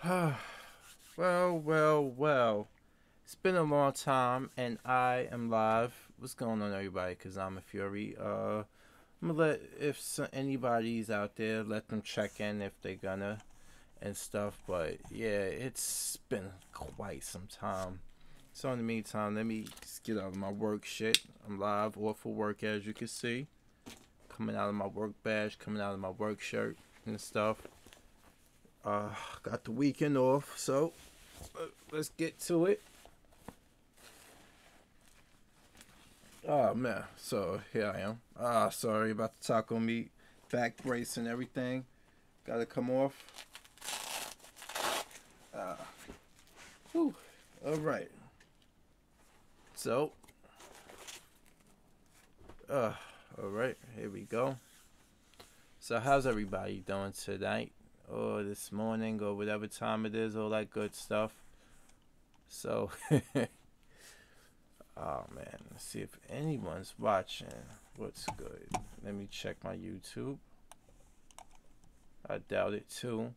Well. It's been a long time, and I am live. What's going on, everybody? KazamaFury. I'm gonna let anybody's out there, let them check in if they're gonna and stuff. But yeah, it's been quite some time. So in the meantime, let me just get out of my work shit. I'm live, off for work, as you can see. Coming out of my work badge, coming out of my work shirt and stuff. Got the weekend off, so let's get to it. Oh man, so here I am. Sorry about the taco meat, back brace and everything. Gotta come off. Whew. All right. So, all right, here we go. So how's everybody doing tonight, or this morning, or whatever time it is, all that good stuff. So, oh man, let's see if anyone's watching. What's good? Let me check my YouTube. I doubt it too.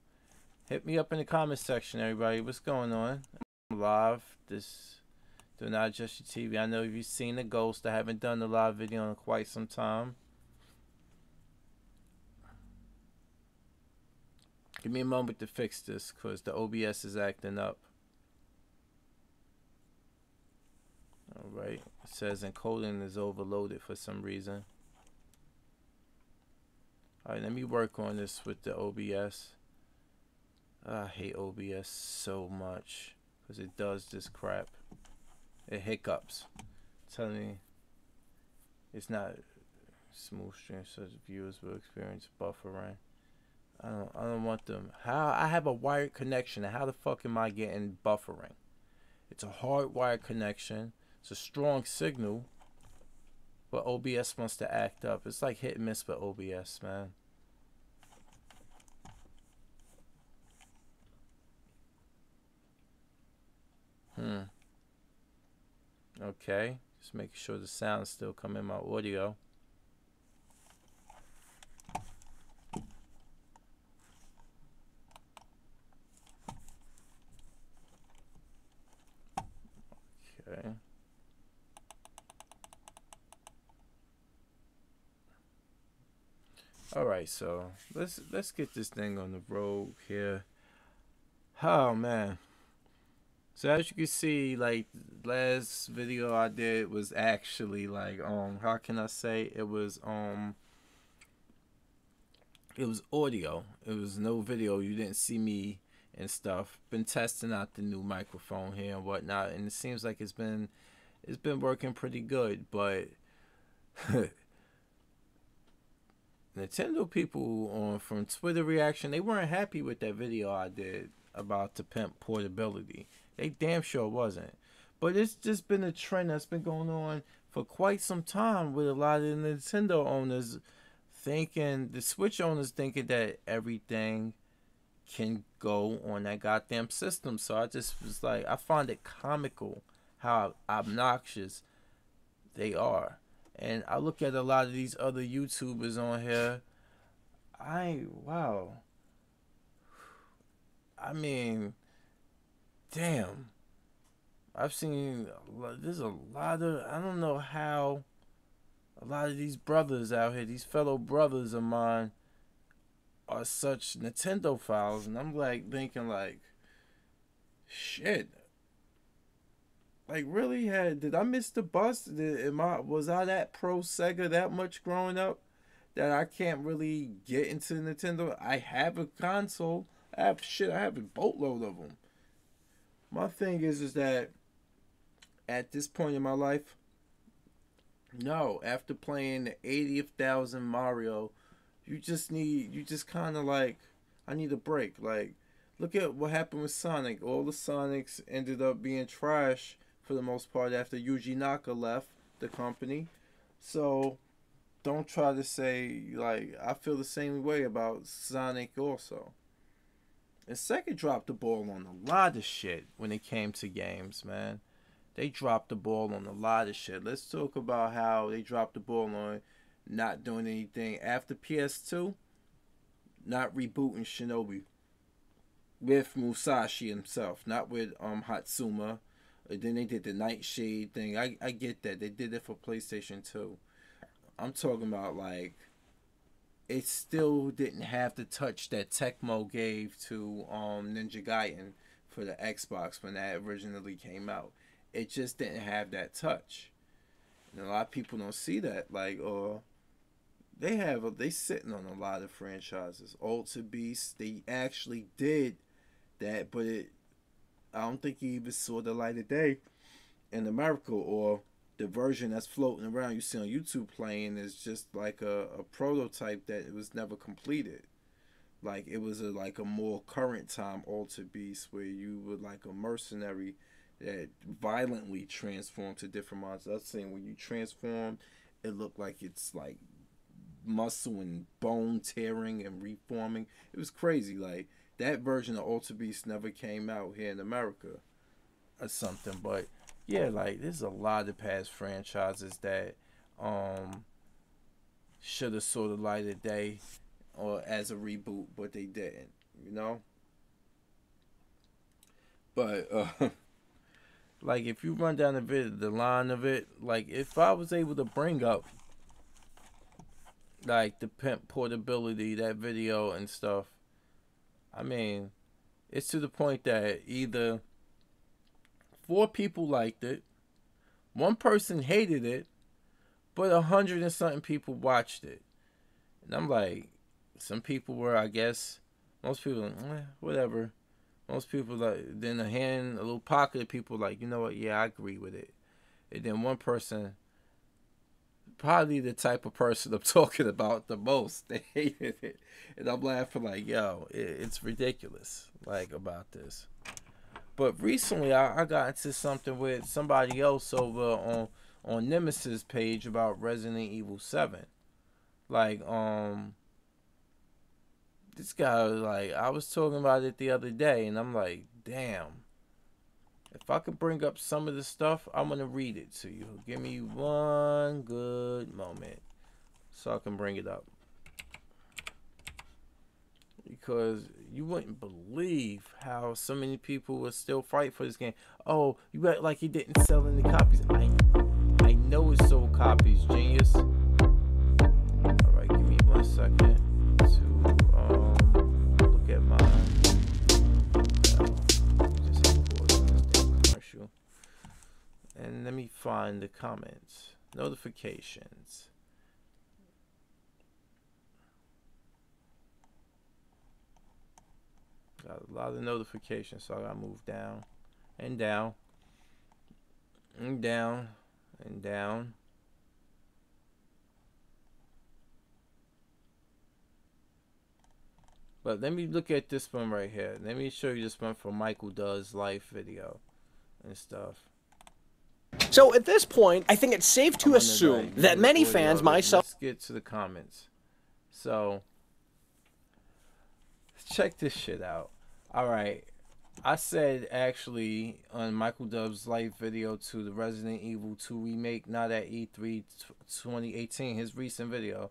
Hit me up in the comment section, everybody. What's going on? I'm live. This Do Not Adjust Your TV. I know you've seen the ghost. I haven't done a live video in quite some time. Give me a moment to fix this because the OBS is acting up. Alright. It says encoding is overloaded for some reason. Alright, let me work on this with the OBS. I hate OBS so much because it does this crap. It hiccups. Telling me it's not smooth stream, so viewers will experience buffering. I don't want them. How I have a wired connection, and how the fuck am I getting buffering? It's a hard wired connection. It's a strong signal, but OBS wants to act up. It's like hit and miss with OBS, man. Okay, just making sure the sound's still coming in my audio. Okay. All right, so let's get this thing on the road here. Oh man. So as you can see, like last video I did was actually like how can I say it was audio. It was no video. You didn't see me and stuff. Been testing out the new microphone here and whatnot, and it seems like it's been working pretty good, but Nintendo people from Twitter reaction, they weren't happy with that video I did about the pimp portability. They damn sure wasn't. But it's just been a trend that's been going on for quite some time with a lot of the Nintendo owners thinking, the Switch owners thinking that everything can go on that goddamn system. So I just was like, I find it comical how obnoxious they are. And I look at a lot of these other YouTubers on here. Wow. I mean, damn. I've seen, there's a lot of, I don't know how a lot of these brothers out here, these fellow brothers of mine, are such Nintendo files. And I'm like thinking like, shit. Like really, did I miss the bus? Was I that pro Sega that much growing up that I can't really get into Nintendo? I have a console. I have a boatload of them. My thing is that at this point in my life, no, after playing the 80,000 Mario, you just kind of like, I need a break. Like, look at what happened with Sonic. All the Sonics ended up being trash for the most part after Yuji Naka left the company. So don't try to say, like, I feel the same way about Sonic also. And Sega dropped the ball on a lot of shit when it came to games, man. They dropped the ball on a lot of shit. Let's talk about how they dropped the ball on not doing anything after PS2, not rebooting Shinobi. with Musashi himself, not with Hatsuma. Then they did the Nightshade thing. I get that. They did it for PlayStation 2. I'm talking about, like, it still didn't have the touch that Tecmo gave to Ninja Gaiden for the Xbox when that originally came out. It just didn't have that touch. And a lot of people don't see that. Like, or they sitting on a lot of franchises. Ultra Beast, they actually did that, but I don't think he even saw the light of day in America, or the version that's floating around you see on YouTube playing is just like a prototype that it was never completed. Like, it was like a more current time Ultra Beast where you were like a mercenary that violently transformed to different monsters. I was saying when you transform, it looked like it's like muscle and bone tearing and reforming. It was crazy. Like, that version of Ultra Beast never came out here in America or something. But yeah, like, there's a lot of past franchises that should have saw the light of day or as a reboot, but they didn't, you know. But like, if you run down the line of it, like, if I was able to bring up like the pimp portability, that video and stuff, I mean, it's to the point that either 4 people liked it, 1 person hated it, but 100 and something people watched it. And I'm like, some people were, I guess, most people, whatever. Most people, like, then a little pocket of people like, you know what, yeah, I agree with it. And then 1 person, probably the type of person I'm talking about the most, they hated it. And I'm laughing like, yo, it's ridiculous, like, about this. But recently, I got into something with somebody else over on Nemesis page about Resident Evil 7. Like, this guy, like, I was talking about it the other day, and I'm like, damn. If I could bring up some of the stuff, I'm going to read it to you. Give me one good moment so I can bring it up. Because you wouldn't believe how so many people would still fight for this game. Oh, you act like he didn't sell any copies. I know it sold copies, genius. Alright, give me 1 second to look at my just pause this damn commercial. And let me find the comments. Notifications. Got a lot of notifications, so I gotta move down and down and down and down. But let me look at this one right here. Let me show you this one from Michael Does Life video and stuff. So at this point, I think it's safe to assume that many fans, myself... Let's get to the comments. So, check this shit out. Alright, I said actually on Michael Dub's Life video to the Resident Evil 2 remake, not at E3 2018, his recent video.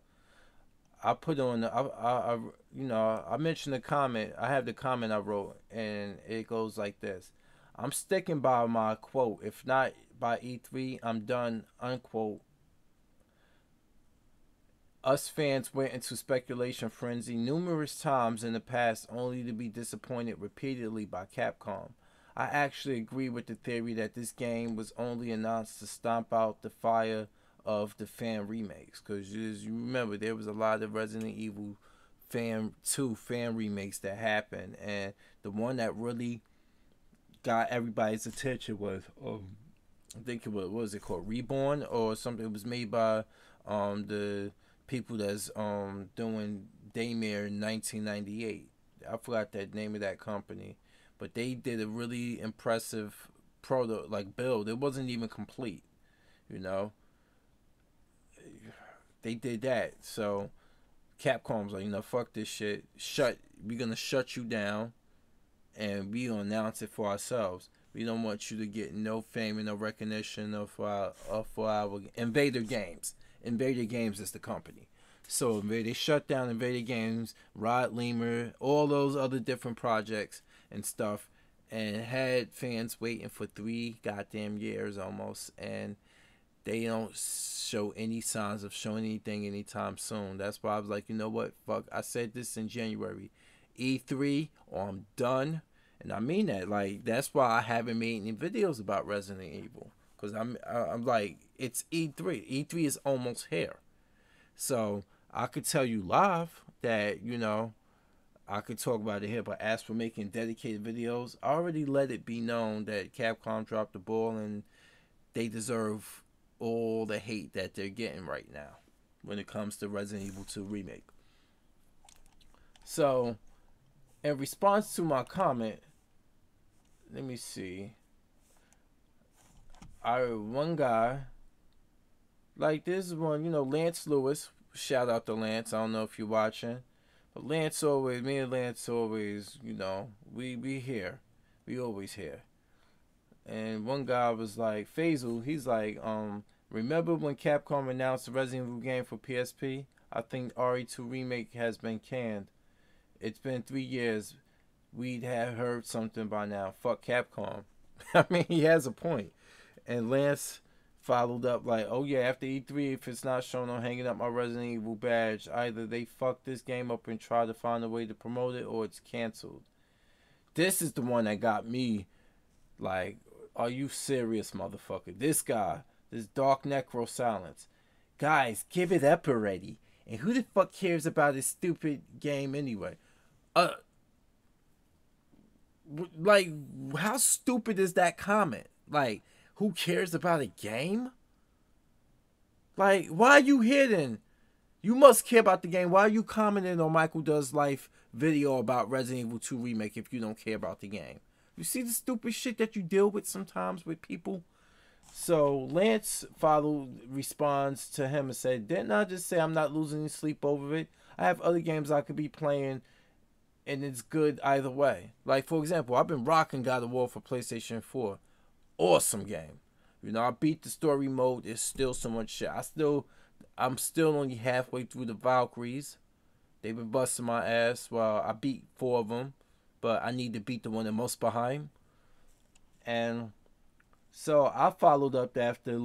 I put on, I mentioned the comment. I have the comment I wrote, and it goes like this. I'm sticking by my quote. If not by E3, I'm done, unquote. Us fans went into speculation frenzy numerous times in the past only to be disappointed repeatedly by Capcom. I actually agree with the theory that this game was only announced to stomp out the fire of the fan remakes. Because as you remember, there was a lot of Resident Evil 2 fan remakes that happened. And the one that really got everybody's attention was, I think it was, what was it called? Reborn or something. It was made by the people that's doing Daymare in 1998. I forgot the name of that company, but they did a really impressive build. It wasn't even complete, you know. They did that, so Capcom's like, fuck this shit. We're gonna shut you down, and we gonna announce it for ourselves. We don't want you to get no fame and no recognition for our Invader Games. Invader Games is the company. So they shut down Invader Games, Rod Lemur, all those other different projects, and stuff, and had fans waiting for 3 goddamn years almost, and they don't show any signs of showing anything anytime soon. That's why I was like, you know what, fuck, I said this in January, E3 or I'm done. And I mean that. Like, that's why I haven't made any videos about Resident Evil, because I'm like, it's E3. E3 is almost here. So I could tell you live that, you know, I could talk about it here, but as for making dedicated videos, I already let it be known that Capcom dropped the ball, and they deserve all the hate that they're getting right now when it comes to Resident Evil 2 Remake. So, in response to my comment, let me see. One guy, like this one, you know, Lance Lewis. Shout out to Lance. I don't know if you're watching. But Lance always, me and Lance always, you know, we here. We always here. And one guy was like, Faisal, he's like, remember when Capcom announced the Resident Evil game for PSP? I think RE2 Remake has been canned. It's been 3 years. We'd have heard something by now. Fuck Capcom. I mean, he has a point. And Lance followed up like, oh yeah, after E3, if it's not shown on hanging up my Resident Evil badge, either they fuck this game up and try to find a way to promote it, or it's canceled. This is the one that got me like, are you serious, motherfucker? This guy, this Dark Necro Silence. Guys, give it up already. And who the fuck cares about this stupid game anyway? Like, how stupid is that comment? Like, who cares about a game? Like, why are you here then? You must care about the game. Why are you commenting on Michael Does Life video about Resident Evil 2 Remake if you don't care about the game? You see the stupid shit that you deal with sometimes with people? So Lance responds to him and said, didn't I just say I'm not losing any sleep over it? I have other games I could be playing, and it's good either way. Like, for example, I've been rocking God of War for PlayStation 4. Awesome game. You know, I beat the story mode. There's still so much shit. I'm still only halfway through the Valkyries. They've been busting my ass. Well, I beat 4 of them, but I need to beat the one in Muspelheim. And so I followed up after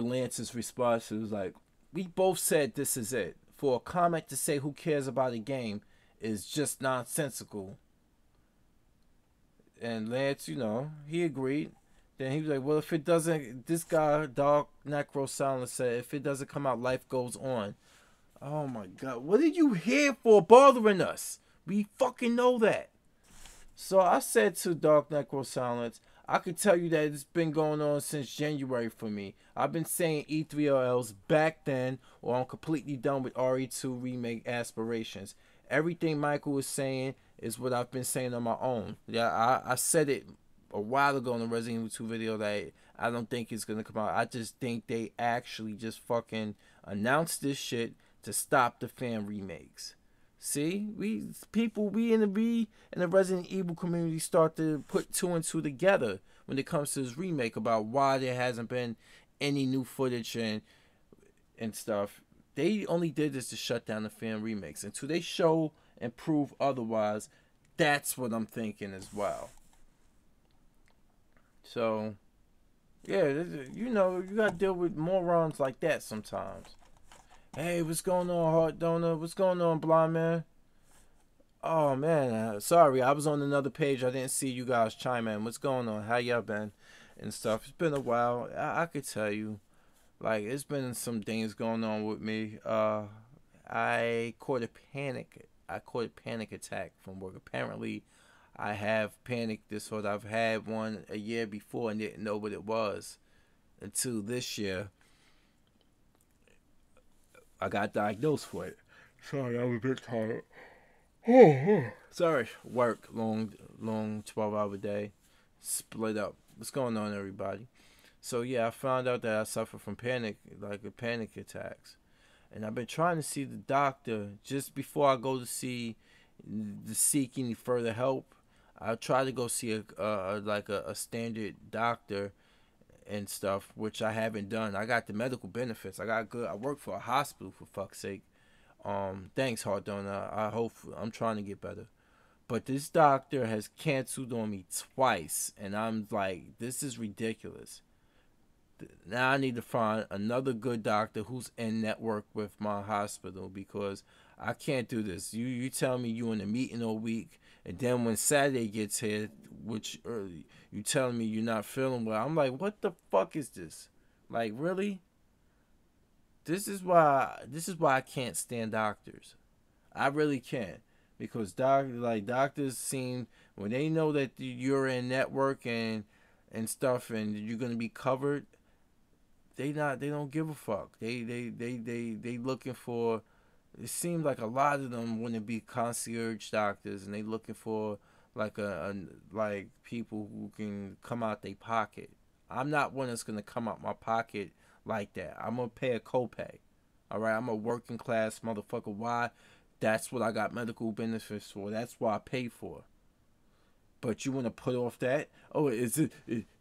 Lance's response. It was like, we both said this is it. For a comment to say who cares about a game is just nonsensical. And Lance, you know, he agreed. Then he was like, well, if it doesn't, this guy, Dark Necro Silence, said, if it doesn't come out, life goes on. Oh my God. What are you here for bothering us? We fucking know that. So I said to Dark Necro Silence, I could tell you that it's been going on since January for me. I've been saying E3 or else back then, or I'm completely done with RE2 Remake aspirations. Everything Michael was saying is what I've been saying on my own. Yeah, I said it a while ago in the Resident Evil 2 video that I don't think it's going to come out. I just think they actually just fucking announced this shit to stop the fan remakes. See, we in the Resident Evil community start to put 2 and 2 together when it comes to this remake about why there hasn't been any new footage and stuff. They only did this to shut down the fan remakes. Until they show and prove otherwise, that's what I'm thinking as well. So, yeah, you know, you gotta deal with morons like that sometimes. Hey, what's going on, Heart Donor? What's going on, Blind Man? Oh, man, sorry, I was on another page. I didn't see you guys chime in. What's going on? How y'all been? And stuff. It's been a while. I could tell you. Like, it's been some things going on with me. I caught a panic attack from work. Apparently, I have panic disorder. I've had one a year before and didn't know what it was until this year. I got diagnosed for it. Sorry, I'm a bit tired. Sorry, work, long 12-hour day, split up. What's going on, everybody? So yeah, I found out that I suffer from panic attacks, and I've been trying to see the doctor just before I go to seek any further help. I try to go see a standard doctor and stuff, which I haven't done. I got the medical benefits. I work for a hospital, for fuck's sake. Thanks, Heart Donor. I'm trying to get better. But this doctor has canceled on me twice, and I'm like, this is ridiculous. Now I need to find another good doctor who's in network with my hospital, because I can't do this. You tell me you in a meeting all week, and then when Saturday gets here, which early, you telling me you're not feeling well. I'm like, what the fuck is this? Like, really? This is why I can't stand doctors. I really can't, because doctors seem, when they know that you're in network and stuff and you're gonna be covered, they don't give a fuck. They looking for. It seems like a lot of them want to be concierge doctors, and they looking for like like people who can come out their pocket. I'm not one that's gonna come out my pocket like that. I'm gonna pay a copay. All right, I'm a working class motherfucker. Why? That's what I got medical benefits for. That's what I pay for. But you want to put off that? Oh,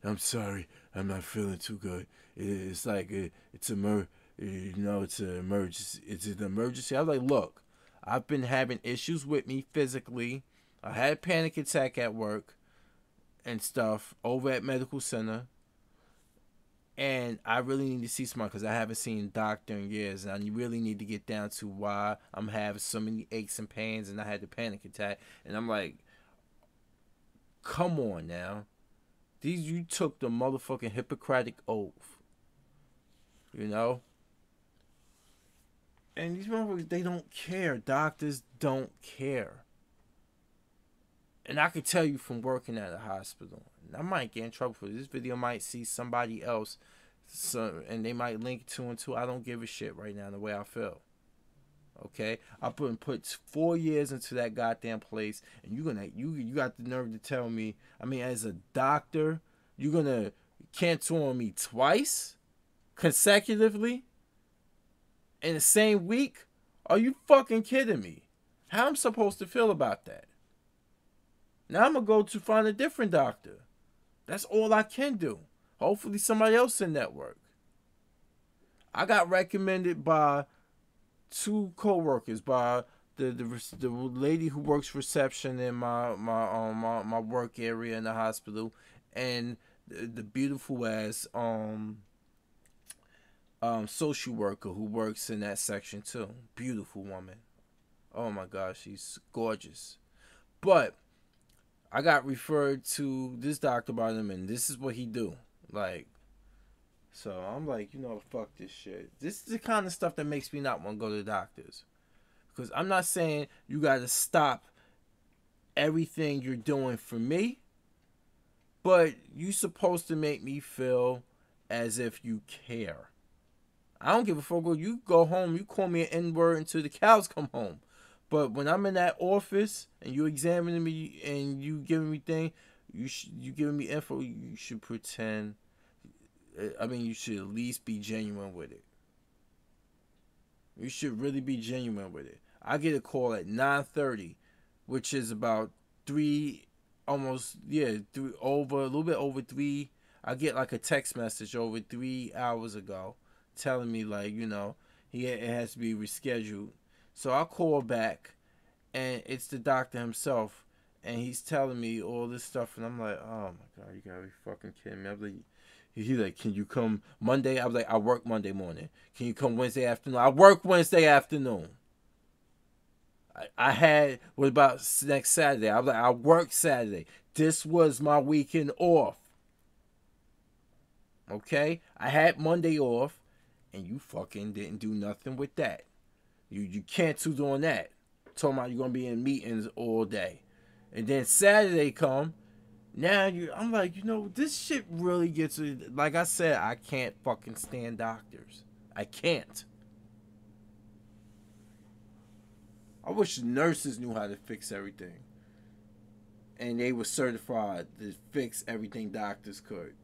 I'm sorry, I'm not feeling too good. It's like it's it's an emergency. It's an emergency. I was like, look, I've been having issues with me physically. I had a panic attack at work and stuff over at medical center. And I really need to see someone, because I haven't seen a doctor in years. And I really need to get down to why I'm having so many aches and pains, and I had the panic attack. And I'm like, come on now. You took the motherfucking Hippocratic oath. You know? And these motherfuckers, they don't care. Doctors don't care. And I can tell you from working at a hospital, and I might get in trouble for this video, might see somebody else, and they might link 2 and 2. I don't give a shit right now the way I feel. Okay, I put 4 years into that goddamn place, and you got the nerve to tell me, I mean, as a doctor, you're gonna cancel on me twice consecutively in the same week? Are you fucking kidding me? How am I supposed to feel about that? Now I'm gonna go to find a different doctor. That's all I can do. Hopefully somebody else in network. I got recommended by 2 co-workers, by the lady who works reception in my work area in the hospital, and the beautiful ass social worker who works in that section too. Beautiful woman. Oh my gosh, she's gorgeous. But I got referred to this doctor by them, and this is what he do. Like, so I'm like, fuck this shit. This is the kind of stuff that makes me not want to go to the doctors. Because I'm not saying you got to stop everything you're doing for me, but you supposed to make me feel as if you care. I don't give a fuck. You go home, you call me an N-word until the cows come home. But when I'm in that office and you examining me and you giving me things, you giving me info, you should pretend. I mean, you should at least be genuine with it. You should really be genuine with it. I get a call at 9:30, which is about a little bit over 3. I get like a text message over 3 hours ago telling me, like, it has to be rescheduled. So I call back, and it's the doctor himself, and he's telling me all this stuff, and I'm like, oh my god, you gotta be fucking kidding me. I'm like, he's like, can you come Monday? I was like, I work Monday morning. Can you come Wednesday afternoon? I work Wednesday afternoon. I had, what about next Saturday? I was like, I work Saturday. This was my weekend off. Okay? I had Monday off, and you fucking didn't do nothing with that. You canceled on that. Talking about you're going to be in meetings all day. And then Saturday come. Now I'm like, this shit really gets... Like I said, I can't fucking stand doctors. I can't. I wish nurses knew how to fix everything. And they were certified to fix everything doctors could.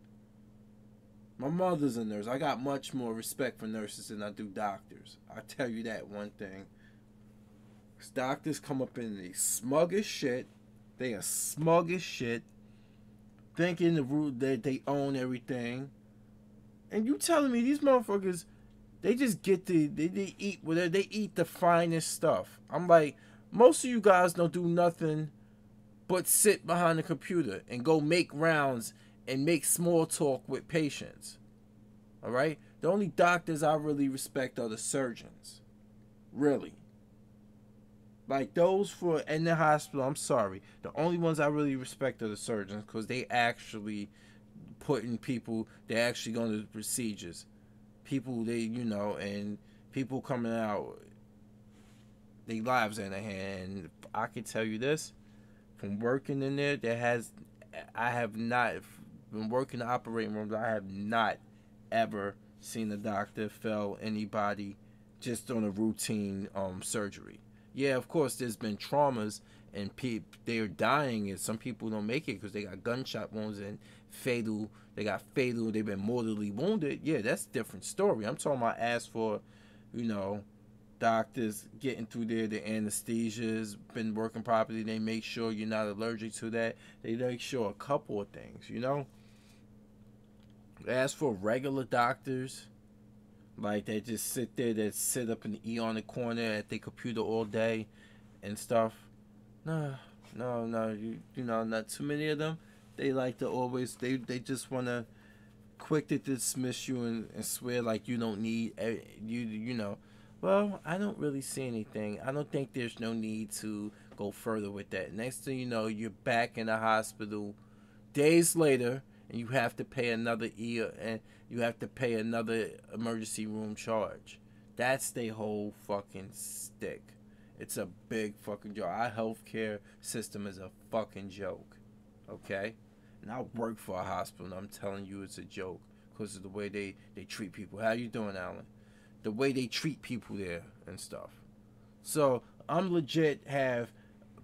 My mother's a nurse. I got much more respect for nurses than I do doctors. I tell you that one thing. Doctors come up in the smug as shit. They are smug as shit. Thinking that they own everything. And you telling me these motherfuckers, they just get they eat whatever. They eat the finest stuff. I'm like, most of you guys don't do nothing but sit behind the computer and go make rounds and make small talk with patients. All right? The only doctors I really respect are the surgeons. Really. Like those for in the hospital, I'm sorry. The only ones I really respect are the surgeons because they actually putting people, they're actually going to the procedures. People, and people coming out, their lives in their hand. And I can tell you this, from working in there, I have not been working the operating rooms. I have not ever seen a doctor fail anybody just on a routine surgery. Yeah, of course, there's been traumas and they're dying, and some people don't make it because they got gunshot wounds and fatal. They've been mortally wounded. Yeah, that's a different story. I'm talking about for, doctors getting through there, the anesthesia's been working properly. They make sure you're not allergic to that. They make sure a couple of things, As for regular doctors, like they just sit up in the on the corner at their computer all day and stuff. No, not too many of them. They like to always, they just want to quick to dismiss you and swear like you don't need, Well, I don't really see anything. I don't think there's no need to go further with that. Next thing you know, you're back in the hospital days later, and you have to pay another and you have to pay another emergency room charge. That's their whole fucking stick. It's a big fucking joke. Our healthcare system is a fucking joke. Okay? And I work for a hospital, and I'm telling you it's a joke because of the way they treat people. How you doing, Alan? The way they treat people there and stuff. So I'm legit have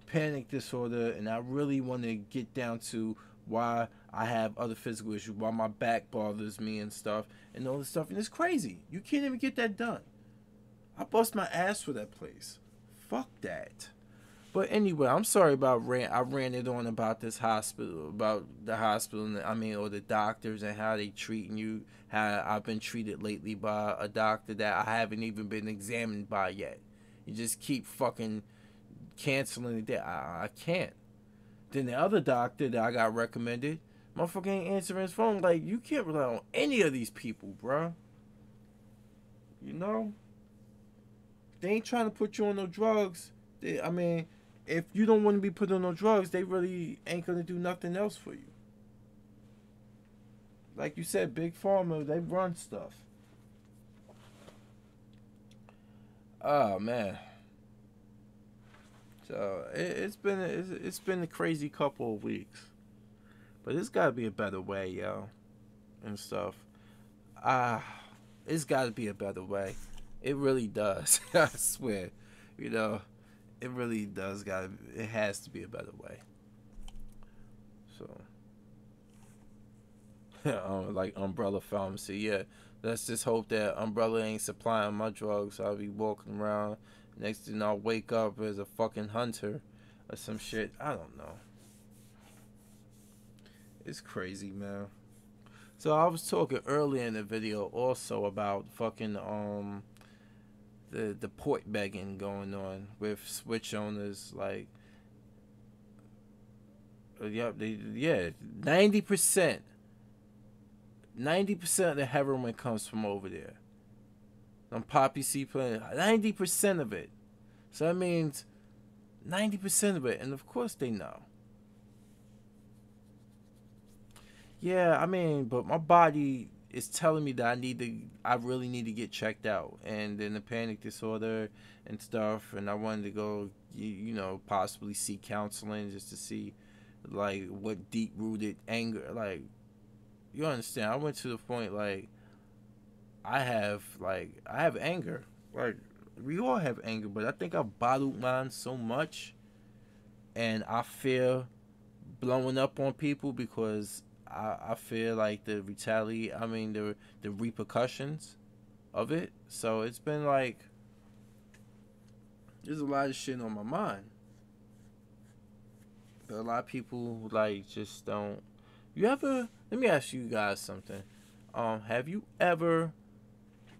panic disorder, and I really want to get down to why I have other physical issues, why my back bothers me and stuff, and all this stuff. And it's crazy. You can't even get that done. I bust my ass for that place. Fuck that. But anyway, I'm sorry about I ranted on about this hospital, or the doctors and how they treating you, how I've been treated lately by a doctor that I haven't even been examined by yet. You just keep fucking canceling it. I can't. Then the other doctor that I got recommended, motherfucker ain't answering his phone. Like, you can't rely on any of these people, bruh. They ain't trying to put you on no drugs. If you don't want to be put on no drugs, they really ain't going to do nothing else for you. Like you said, Big Pharma, they run stuff. Oh, man. So, it's been a crazy couple of weeks. But it's got to be a better way, yo. And stuff. It's got to be a better way. It really does. I swear. It really does it has to be a better way. So like Umbrella Pharmacy, yeah. Let's just hope that Umbrella ain't supplying my drugs. I'll be walking around. Next thing I'll wake up as a fucking hunter or some shit. I don't know. It's crazy, man. So I was talking earlier in the video also about fucking the port begging going on with switch owners, like 90% of the heroin comes from over there. On Poppy C Planet, 90% of it. So that means 90% of it, and of course they know. Yeah, but my body is telling me that I really need to get checked out, and then the panic disorder and stuff, and I wanted to go, possibly seek counseling just to see, like, what deep-rooted anger, like, you understand, I went to the point, like, I have anger, like, we all have anger, but I think I've bottled mine so much, and I fear blowing up on people because I feel like the repercussions of it. So it's been like, there's a lot of shit on my mind. But a lot of people like just don't. Let me ask you guys something. Have you ever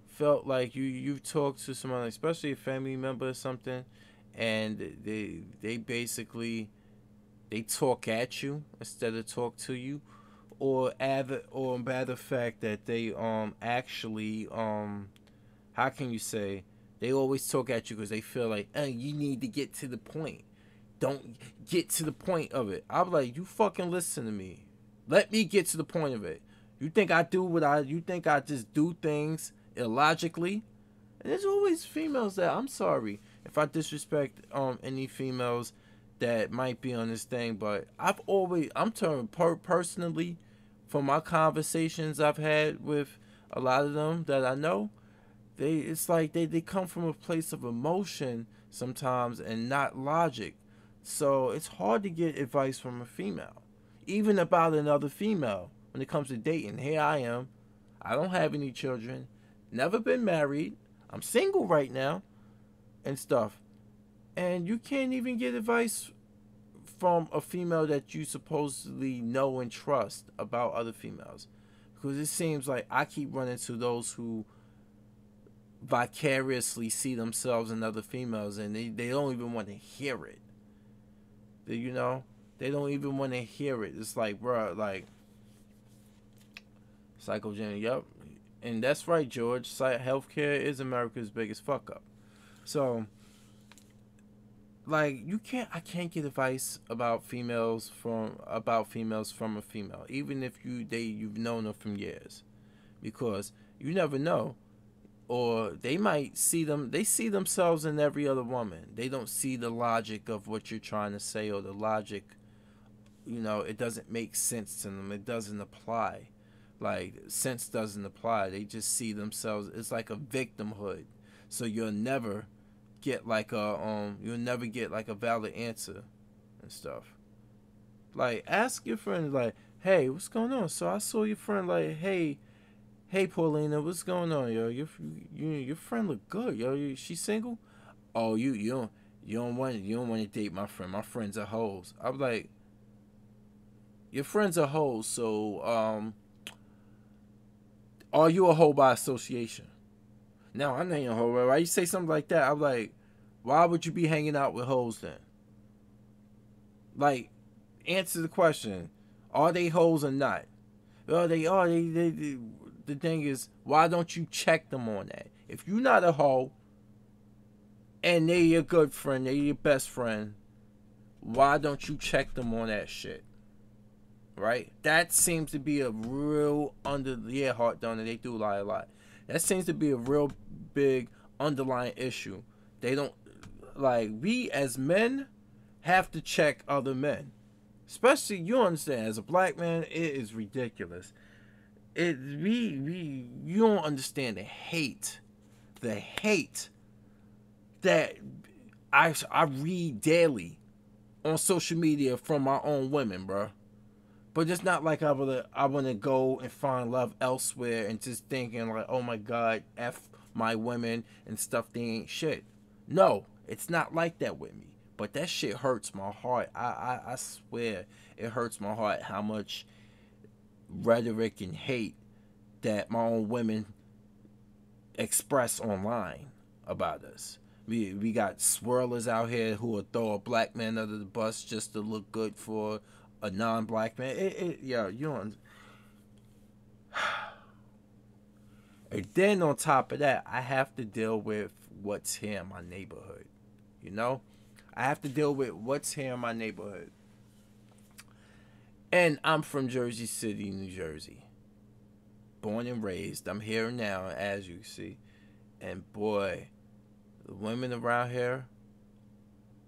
felt like you've talked to someone, especially a family member or something, and they basically they talk at you instead of talk to you, or matter of fact that they actually how can you say, they always talk at you because they feel like, you need to get to the point. Don't get to the point of it. I'm like, you fucking listen to me. Let me get to the point of it. You think you think I just do things illogically? And there's always females that, I'm sorry if I disrespect any females that might be on this thing, but I'm talking personally from my conversations I've had with a lot of them that I know, it's like they come from a place of emotion sometimes and not logic. So it's hard to get advice from a female, even about another female when it comes to dating. Here I am. I don't have any children, never been married. I'm single right now and stuff. And you can't even get advice from a female that you supposedly know and trust about other females. Because it seems like I keep running to those who vicariously see themselves in other females, and they don't even want to hear it. You know? They don't even want to hear it. It's like, bro, like, psychogenic, yep. And that's right, George. Healthcare is America's biggest fuck up. So, like, I can't get advice about females from a female, even if you've known them from years, because you never know, or they see themselves in every other woman. They don't see the logic of what you're trying to say, or the logic, it doesn't make sense to them. It doesn't apply. Like, sense doesn't apply. They just see themselves. It's like a victimhood. So you'll never get like a valid answer and stuff. Like, ask your friend, like, hey, what's going on? So I saw your friend, like, hey Paulina, what's going on, yo? Your friend look good, yo. She single? Oh, you don't want to date my friend. My friends are hoes. I'm like, your friends are hoes, so are you a hoe by association? No, I'm not a hoe. Why you say something like that? I'm like, why would you be hanging out with hoes then? Like, answer the question. Are they hoes or not? Well, they are. The thing is, why don't you check them on that? If you're not a hoe and they're your good friend, they're your best friend, why don't you check them on that shit? Right? That seems to be a real heart donor. They do lie a lot. That seems to be a real big underlying issue. They don't, like, we as men have to check other men. Especially, you understand, as a black man, it is ridiculous. You don't understand the hate that I read daily on social media from my own women, bro. But it's not like I want to go and find love elsewhere and just thinking like, oh my God, F my women and stuff, they ain't shit. No, it's not like that with me. But that shit hurts my heart. I swear it hurts my heart how much rhetoric and hate that my own women express online about us. We got swirlers out here who will throw a black man under the bus just to look good for a non-black man. You don't. And then on top of that, I have to deal with what's here in my neighborhood. I have to deal with what's here in my neighborhood. And I'm from Jersey City, New Jersey. Born and raised. I'm here now, as you see. And boy, the women around here,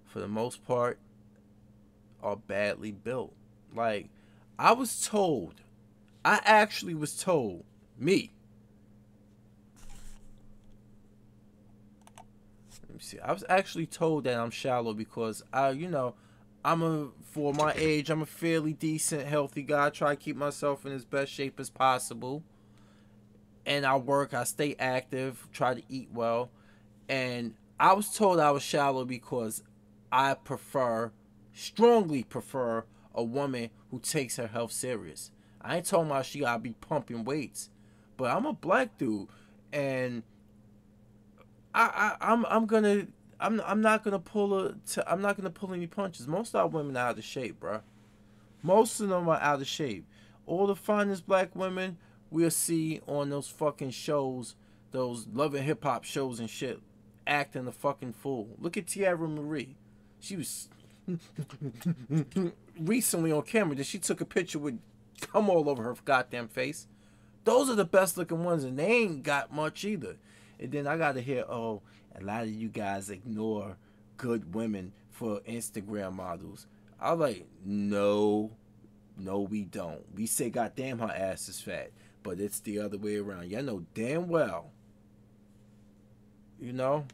for the most part, are badly built. Like, I actually was told, me. Let me see. I was actually told that I'm shallow because for my age, I'm a fairly decent, healthy guy. I try to keep myself in as best shape as possible. And I stay active, try to eat well. And I was told I was shallow because I strongly prefer a woman who takes her health serious. I ain't talking about she gotta be pumping weights, but I'm a black dude, and I'm gonna I'm not gonna I'm not gonna pull any punches. Most of our women are out of shape, bro. Most of them are out of shape. All the finest black women we'll see on those fucking shows, those Love and Hip Hop shows and shit, acting a fucking fool. Look at Tiara Marie. She was recently on camera that she took a picture with cum all over her goddamn face. Those are the best looking ones, and they ain't got much either. And then I gotta hear, oh, a lot of you guys ignore good women for Instagram models. I'm like, no, we don't. We say, goddamn, her ass is fat, but it's the other way around. Y'all know damn well. You know,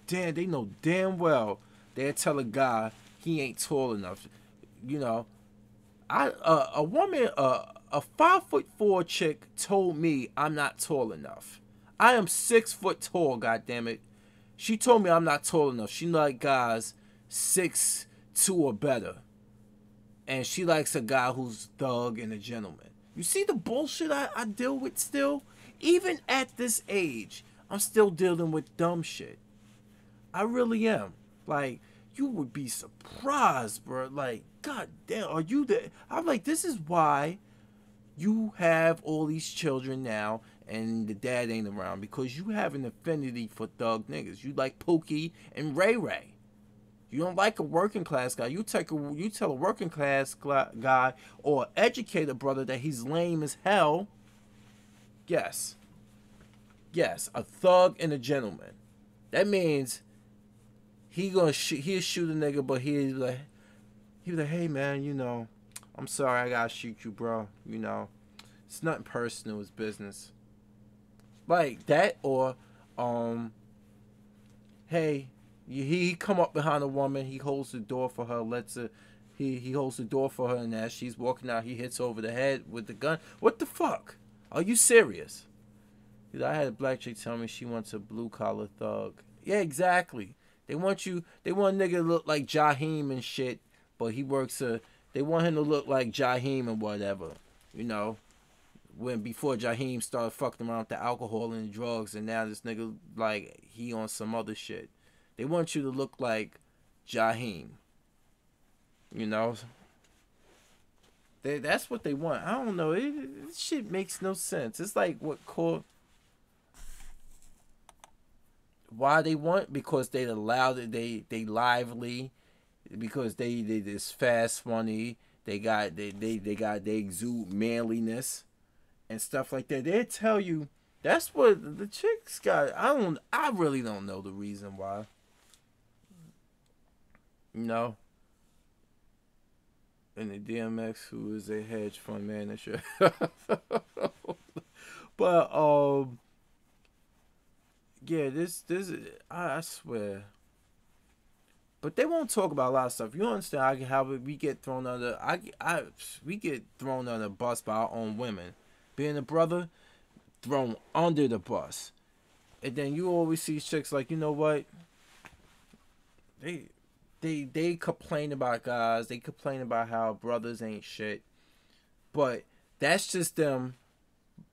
they know damn well. They'll tell a guy he ain't tall enough. You know, a woman, a 5'4" chick told me I'm not tall enough. I am 6 foot tall, goddammit. She told me I'm not tall enough. She like guys 6'2" or better. And she likes a guy who's thug and a gentleman. You see the bullshit I deal with still? Even at this age, I'm still dealing with dumb shit. I really am. Like, you would be surprised, bro. Like, goddamn, are you there? I'm like, this is why you have all these children now and the dad ain't around, because you have an affinity for thug niggas. You like Pookie and Ray Ray. You don't like a working class guy. You tell a working class guy or educated brother that he's lame as hell. Yes, a thug and a gentleman. That means he'll shoot a nigga, but he's like, hey man, I'm sorry, I gotta shoot you, bro. It's nothing personal, it's business. Like that, or hey, he come up behind a woman, he holds the door for her, he holds the door for her, and as she's walking out, he hits over the head with the gun. What the fuck? Are you serious? I had a black chick tell me she wants a blue collar thug. Yeah, exactly. They want a nigga to look like Jaheim and shit, but they want him to look like Jaheim and whatever. When before Jaheim started fucking around with the alcohol and the drugs, and now this nigga, like, he on some other shit. They want you to look like Jaheim. That's what they want. I don't know. This shit makes no sense. It's like why they want? Because they loud, they lively, because they just fast, funny. They exude manliness and stuff like that. They tell you that's what the chicks got. I really don't know the reason why. And the DMX, who is a hedge fund manager. But yeah, this I swear. But they won't talk about a lot of stuff. You understand how we get thrown under? We get thrown under the bus by our own women. Being a brother, thrown under the bus, and then you always see chicks like, you know what? They complain about guys. They complain about how brothers ain't shit. But that's just them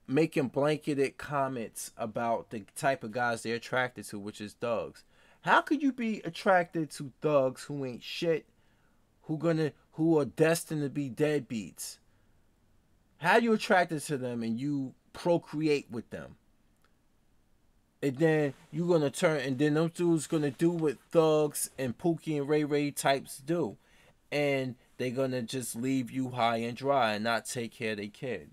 making blanketed comments about the type of guys they're attracted to, which is thugs. How could you be attracted to thugs who ain't shit, who are destined to be deadbeats? How you attracted to them and you procreate with them? And then you're gonna turn, and then those dudes gonna do what thugs and Pookie and Ray Ray types do, and they're gonna just leave you high and dry and not take care of their kid.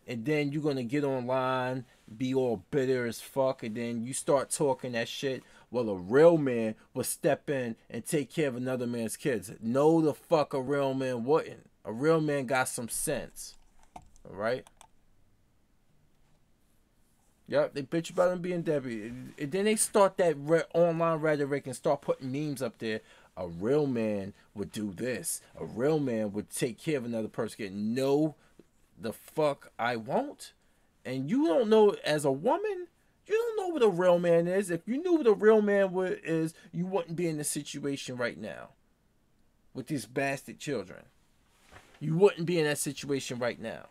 And then you're gonna get online, be all bitter as fuck, and then you start talking that shit. Well, a real man will step in and take care of another man's kids. No, the fuck, a real man wouldn't. A real man got some sense. All right. Yep, they bitch about him being Debbie. And then they start that online rhetoric and start putting memes up there. A real man would do this. A real man would take care of another person. No, the fuck I won't. And you don't know, as a woman, you don't know what a real man is. If you knew what a real man is, you wouldn't be in this situation right now with these bastard children. You wouldn't be in that situation right now.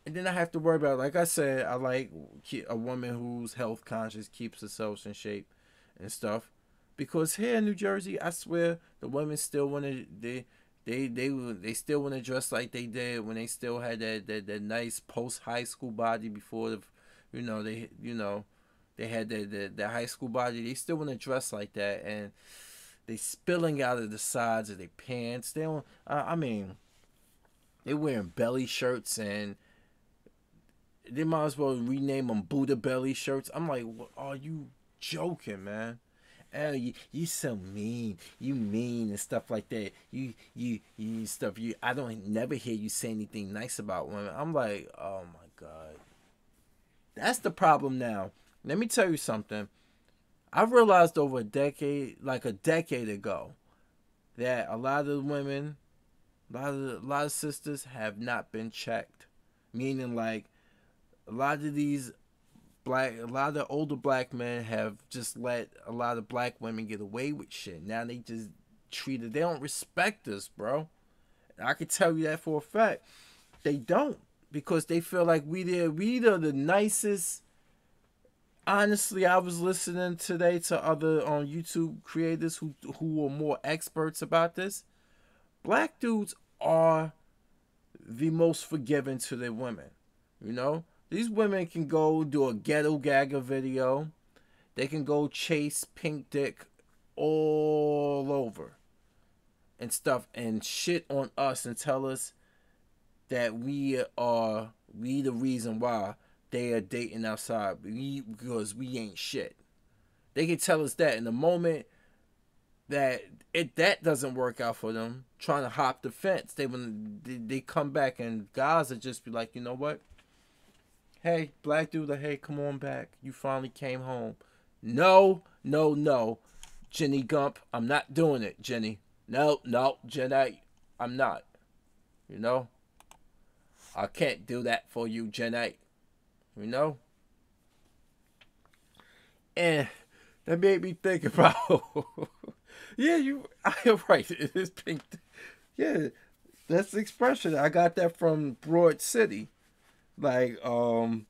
And then I have to worry about, like I said, I like a woman who's health conscious, keeps herself in shape and stuff. Because here in New Jersey, I swear the women still want to they still want to dress like they did when they still had that nice post high school body before the, they had the high school body. They still want to dress like that, and they spilling out of the sides of their pants. They don't. I mean, they wearing belly shirts, and they might as well rename them Buddha belly shirts. I'm like, what, are you joking, man? Oh, you so mean. You mean and stuff like that. You stuff. I don't never hear you say anything nice about women. I'm like, oh my god. That's the problem now. Let me tell you something. I realized over a decade ago, that a lot of women, a lot of sisters have not been checked. Meaning, like, a lot of older black men have just let a lot of black women get away with shit. Now they just they don't respect us, bro. I can tell you that for a fact. They don't, because they feel like we are the nicest. Honestly, I was listening today to other YouTube creators who are more experts about this. Black dudes are the most forgiving to their women. You know, these women can go do a ghetto gagger video. They can go chase pink dick all over and stuff and shit on us and tell us that we the reason why they are dating outside, because we ain't shit. They can tell us that in the moment that that doesn't work out for them, trying to hop the fence, they come back, and guys will just be like, you know what? Hey, black dude, hey, come on back. You finally came home. No, Jenny Gump, I'm not doing it, Jenny. No, Jenny, I'm not. You know? I can't do that for you, Jenny. You know? And that made me think about yeah, you're right. It is pink. Yeah, that's the expression. I got that from Broad City. Like, the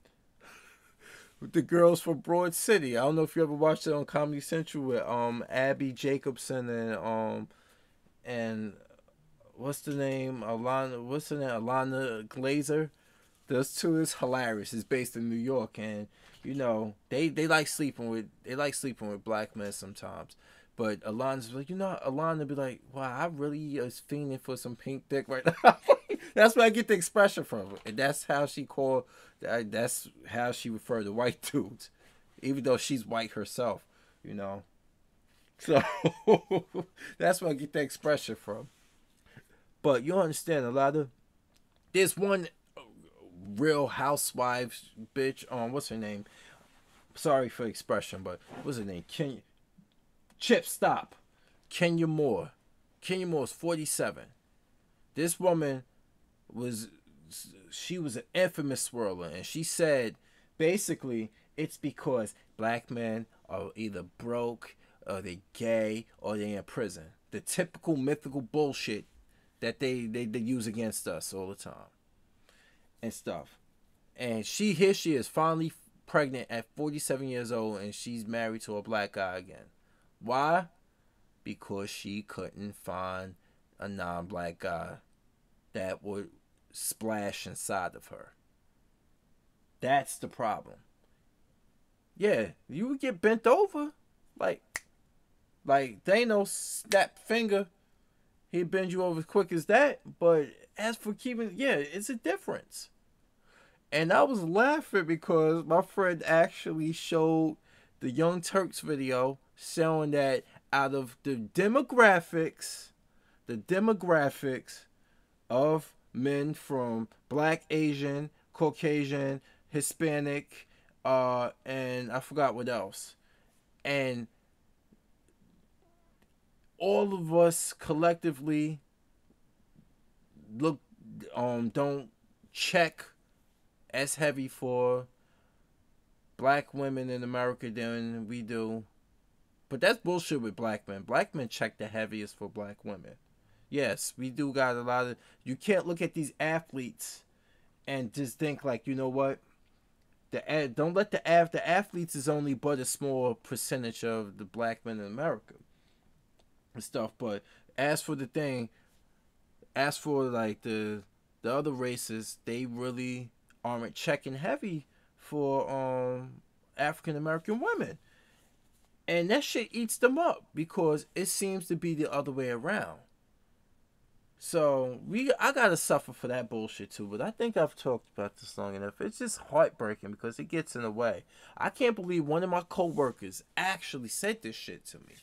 girls from Broad City. I don't know if you ever watched it on Comedy Central with Abby Jacobson and what's the name? Alana Glazer. Those two is hilarious. It's based in New York, and you know they like sleeping with black men sometimes. But Alana's like, Alana be like, wow, I really is fiending for some pink dick right now. That's where I get the expression from. And that's how she referred to white dudes, even though she's white herself, you know. So that's where I get the expression from. But you understand, there's one Real Housewives bitch. What's her name? Sorry for the expression, but what's her name? Chip, stop. Kenya Moore. Kenya Moore is 47. This woman was an infamous swirler, and she said basically it's because black men are either broke, or they gay, or they in prison. The typical mythical bullshit that they use against us all the time and stuff. And she is finally pregnant at 47 years old, and she's married to a black guy again. Why? Because she couldn't find a non-black guy that would splash inside of her. That's the problem. Yeah, you would get bent over. Like Thanos snap finger, he'd bend you over as quick as that. But as for keeping, it's a difference. And I was laughing because my friend actually showed the Young Turks video showing that out of the demographics of men from Black, Asian, Caucasian, Hispanic, and I forgot what else. And all of us collectively don't check as heavy for black women in America than we do. But that's bullshit with black men. Black men check the heaviest for black women. Yes, we do got a lot of... You can't look at these athletes and just think like, you know what? Don't let the athletes is only but a small percentage of the black men in America and stuff. But as for the thing, as for like the other races, they really aren't checking heavy for African American women, and that shit eats them up because it seems to be the other way around. So I gotta suffer for that bullshit too. But I think I've talked about this long enough. It's just heartbreaking because it gets in the way. I can't believe one of my coworkers actually said this shit to me.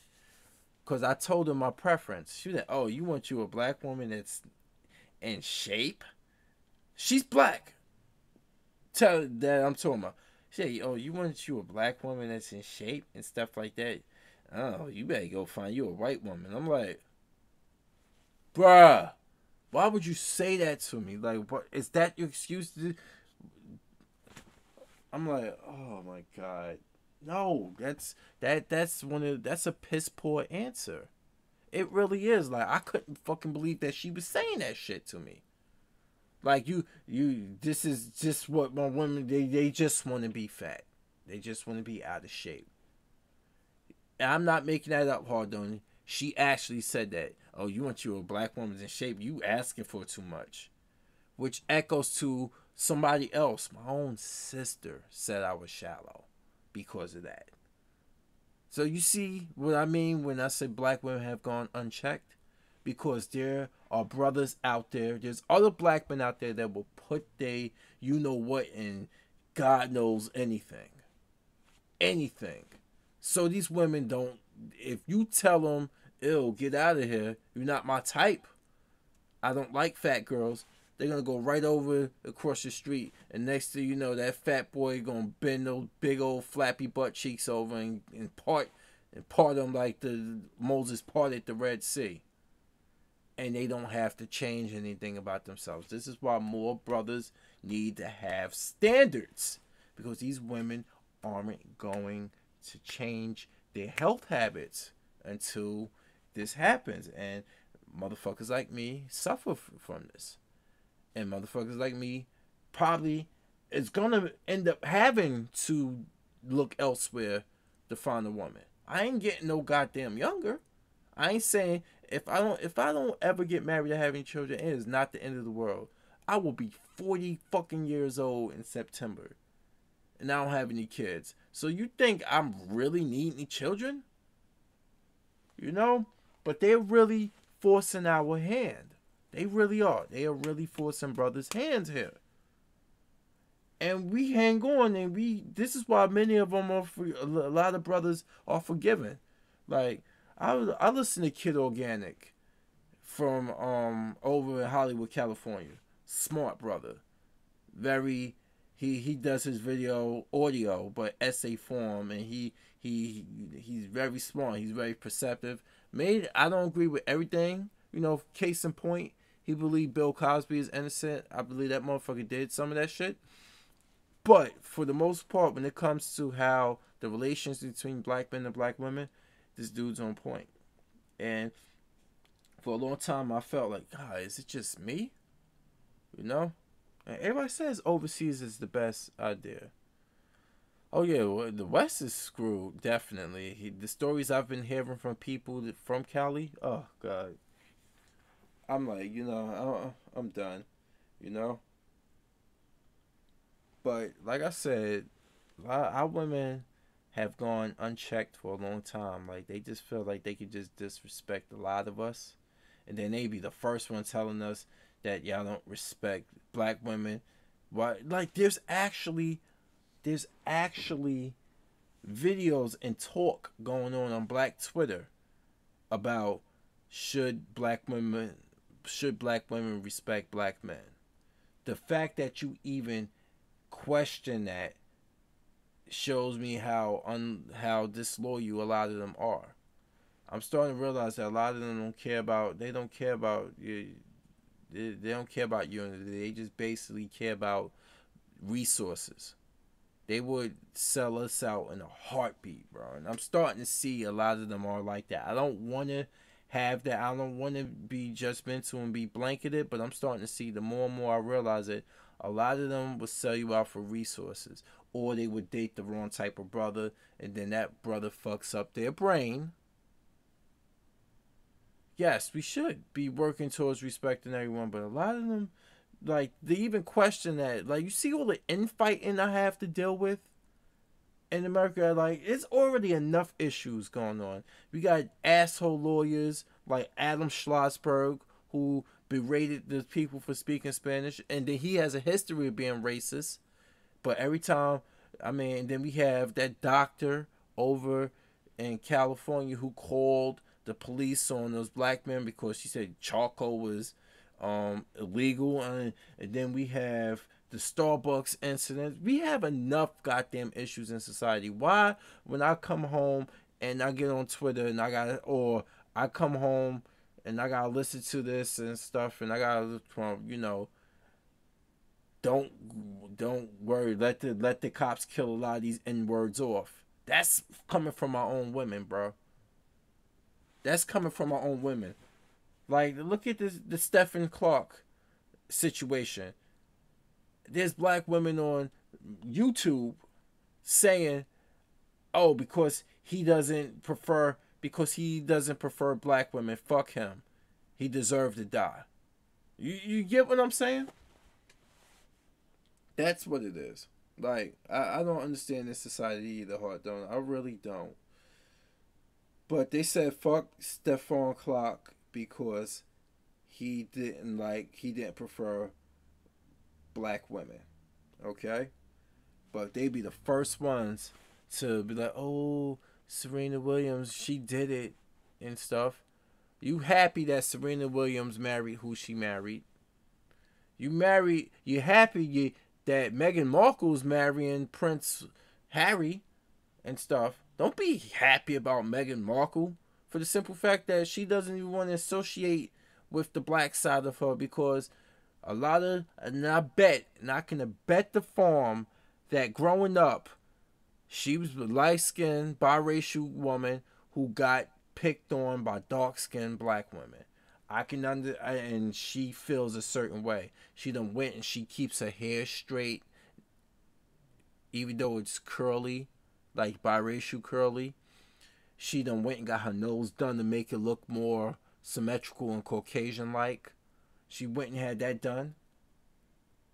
Cause I told her my preference. She said, "Oh, you want you a black woman that's in shape? She's black." Tell that I'm talking about. She said, "Oh, you want you a black woman that's in shape and stuff like that? Oh, you better go find you a white woman." I'm like, bruh, why would you say that to me? Like, what is that your excuse? I'm like, oh my god, no, that's a piss poor answer. It really is. Like, I couldn't fucking believe that she was saying that shit to me. Like, this is just what my women, they just want to be fat. They just want to be out of shape. And I'm not making that up, Hardoni. She actually said that. Oh, you want you a black woman's in shape? You asking for too much. Which echoes to somebody else. My own sister said I was shallow because of that. So you see what I mean when I say black women have gone unchecked? Because there are brothers out there. There's other black men out there that will put they you know what in God knows anything. Anything. So these women don't, if you tell them, ew, get out of here, you're not my type, I don't like fat girls, they're going to go right over across the street. And next thing you know, that fat boy going to bend those big old flappy butt cheeks over and part them like the Moses parted the Red Sea. And they don't have to change anything about themselves. This is why more brothers need to have standards. Because these women aren't going to change their health habits until this happens. And motherfuckers like me suffer from this. And motherfuckers like me probably is going to end up having to look elsewhere to find a woman. I ain't getting no goddamn younger. I ain't saying if I don't ever get married or have any children, it is not the end of the world. I will be 40 fucking years old in September. And I don't have any kids. So you think I'm really needing any children? You know? But they're really forcing our hand. They really are. They are really forcing brothers' hands here. And we hang on, and this is why many of them are a lot of brothers are forgiven. Like, I listen to Kid Organic from over in Hollywood, California. Smart brother. Very he does his video audio but essay form, and he's very smart. He's very perceptive. I don't agree with everything. You know, case in point, he believed Bill Cosby is innocent. I believe that motherfucker did some of that shit. But for the most part, when it comes to how the relations between black men and black women, this dude's on point. And for a long time, I felt like, God, is it just me? You know? And everybody says overseas is the best idea. Oh, yeah, well, the West is screwed, definitely. The stories I've been hearing from people from Cali, oh, God. I'm like, you know, I'm done, you know? But, like I said, our women have gone unchecked for a long time. Like, they just feel like they could just disrespect a lot of us. And then they be the first one telling us that y'all don't respect black women. Why? Like, there's actually videos and talk going on black Twitter about should black women respect black men. The fact that you even question that shows me how disloyal a lot of them are. I'm starting to realize that a lot of them don't care about you. They don't care about unity. They just basically care about resources. They would sell us out in a heartbeat, bro. And I'm starting to see a lot of them are like that. I don't want to have that. I don't want to be judgmental and be blanketed, but I'm starting to see the more and more I realize that a lot of them would sell you out for resources, or they would date the wrong type of brother, and then that brother fucks up their brain. Yes, we should be working towards respecting everyone, but a lot of them, like, they even question that. Like, you see all the infighting I have to deal with in America. Like, it's already enough issues going on. We got asshole lawyers like Adam Schlossberg, who berated the people for speaking Spanish, and then he has a history of being racist. But every time, I mean, then we have that doctor over in California who called the police on those black men because she said charcoal was illegal, and then we have the Starbucks incident. We have enough goddamn issues in society. Why, when I come home and I get on Twitter and I come home and I gotta listen to this and stuff, and I gotta, don't worry, let the cops kill a lot of these N words off. That's coming from our own women, bro. That's coming from our own women. Like, look at the Stephen Clark situation. There's black women on YouTube saying, "Oh, because he doesn't prefer black women, fuck him. He deserved to die." You get what I'm saying? That's what it is. Like, I don't understand this society either, Heart, don't I? Really don't. But they said fuck Stefan Clark because he didn't prefer black women. Okay? But they be the first ones to be like, "Oh, Serena Williams, she did it," and stuff. You happy that Serena Williams married who she married? You happy that Meghan Markle's marrying Prince Harry and stuff. Don't be happy about Meghan Markle for the simple fact that she doesn't even want to associate with the black side of her, because and I can bet the farm that growing up, she was a light-skinned, biracial woman who got picked on by dark-skinned black women. And she feels a certain way. She done went and she keeps her hair straight, even though it's curly, like biracial curly. She done went and got her nose done to make it look more symmetrical and Caucasian-like. She went and had that done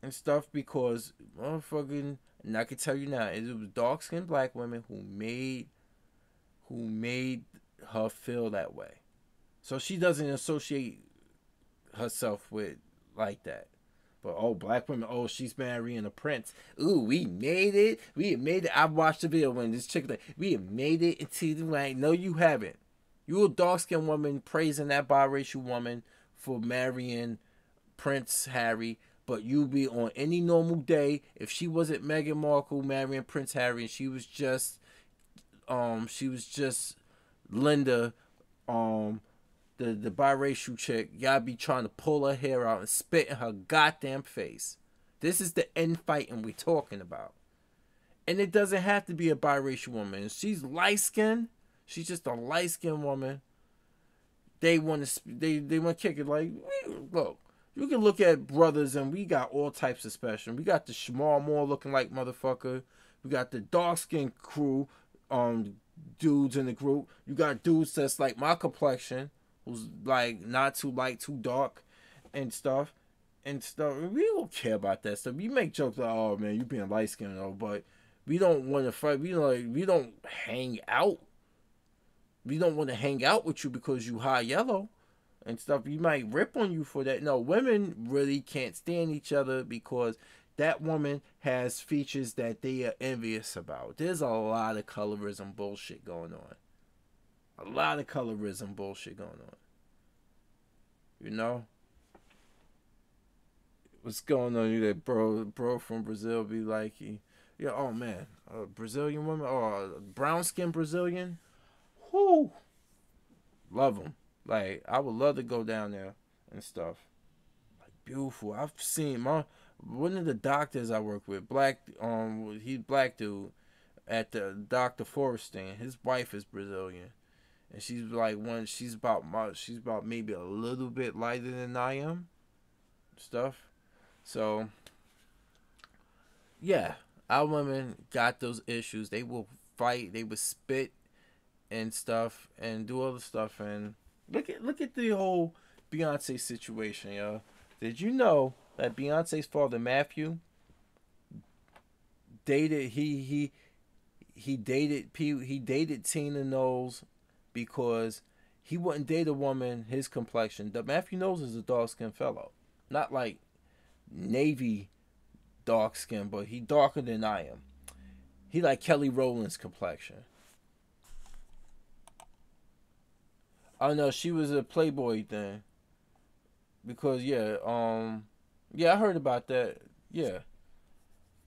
and stuff because motherfucking, and I can tell you now, it was dark-skinned black women who made her feel that way. So she doesn't associate herself with like that. But black women, she's marrying a prince. Ooh, we made it. I watched the video when this chick like, we have made it into the like, no, you haven't. You a dark skinned woman praising that biracial woman for marrying Prince Harry, but you be on any normal day, if she wasn't Meghan Markle marrying Prince Harry and she was just Linda, the biracial chick, y'all be trying to pull her hair out and spit in her goddamn face. This is the infighting we talking about. And it doesn't have to be a biracial woman. She's light-skinned. She's just a light-skinned woman. They want to kick it. Like, look, you can look at brothers and we got all types of spectrum. We got the Shamar Moore looking like motherfucker. We got the dark-skinned crew, dudes in the group. You got dudes that's like my complexion, who's like not too light, too dark, and stuff. We don't care about that stuff. We make jokes like, "Oh man, you being light skinned," but we don't want to fight. We don't hang out. We don't want to hang out with you because you high yellow and stuff. We might rip on you for that. No, women really can't stand each other because that woman has features that they are envious about. There's a lot of colorism bullshit going on. A lot of colorism bullshit going on. You know? What's going on? You that bro from Brazil be like, yeah, oh man, a Brazilian woman, or a brown skinned Brazilian. Whoo! Love them. Like, I would love to go down there and stuff. Like, beautiful. I've seen one of the doctors I work with, he's black dude at the Dr. Forresting. His wife is Brazilian. And she's like she's about maybe a little bit lighter than I am. Stuff. So yeah, our women got those issues. They will fight. They would spit and stuff and do other stuff. And look at the whole Beyonce situation, yo. Did you know that Beyonce's father Matthew dated he dated Tina Knowles because he wouldn't date a woman his complexion. The Matthew Knowles is a dark skinned fellow, not like navy dark skin, but he darker than I am. He like Kelly Rowland's complexion. Oh no, she was a Playboy thing because yeah, I heard about that. Yeah,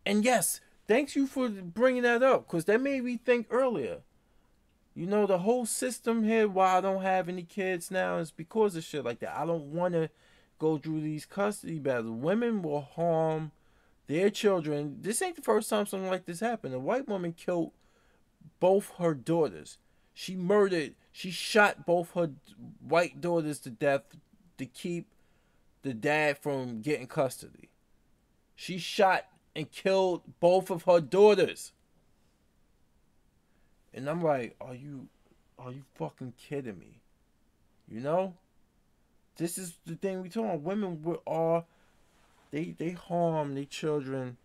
and yes, thanks you for bringing that up because that made me think earlier. You know, the whole system here, why I don't have any kids now, is because of shit like that. I don't want to go through these custody battles. Women will harm their children. This ain't the first time something like this happened. A white woman killed both her daughters. She shot both her white daughters to death to keep the dad from getting custody. She shot and killed both of her daughters. And I'm like, are you fucking kidding me? You know? This is the thing we talking about. Women were all they harm their children.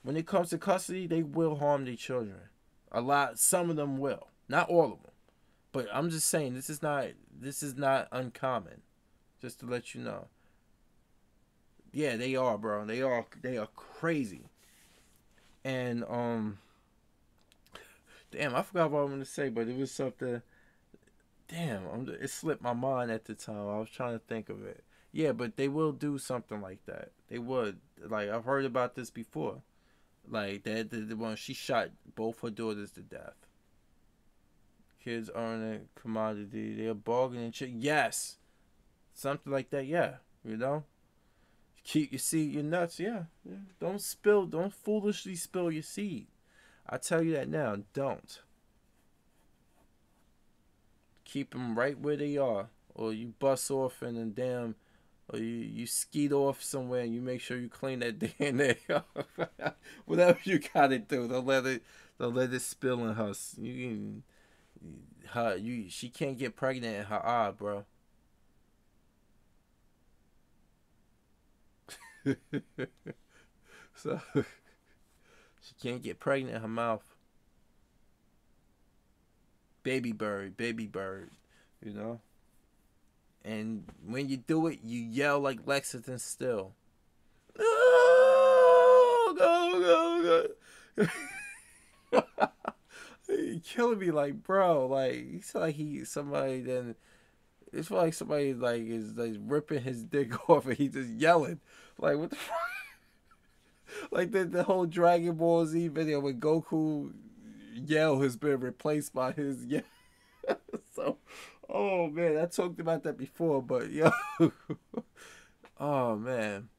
When it comes to custody, they will harm their children. A lot, some of them will. Not all of them. But I'm just saying this is not uncommon. Just to let you know. Yeah, they are, bro. They are crazy. And damn, I forgot what I was gonna say, but it was something. Damn, it slipped my mind at the time. I was trying to think of it. Yeah, but they will do something like that. They would. Like I've heard about this before. Like that, the one she shot both her daughters to death. Kids earning commodity. They're bargaining. Yes, something like that. Yeah, you know. Keep your seed, your nuts. Yeah, yeah. Don't foolishly spill your seed. I tell you that now. Don't. Keep them right where they are, or you bust off and then damn, or you skeet off somewhere and you make sure you clean that DNA. Whatever you gotta do, don't let it spill in her. She can't get pregnant in her eye, bro. So she can't get pregnant in her mouth. Baby bird, you know. And when you do it, you yell like Lexington Still. Oh, go, go, go. He killing me like, bro. Like, he's like somebody then. It's like somebody like is like ripping his dick off and he just yelling. Like, what the fuck? Like the whole Dragon Ball Z video when Goku yell has been replaced by his yell. So, oh man, I talked about that before, but yo, oh man,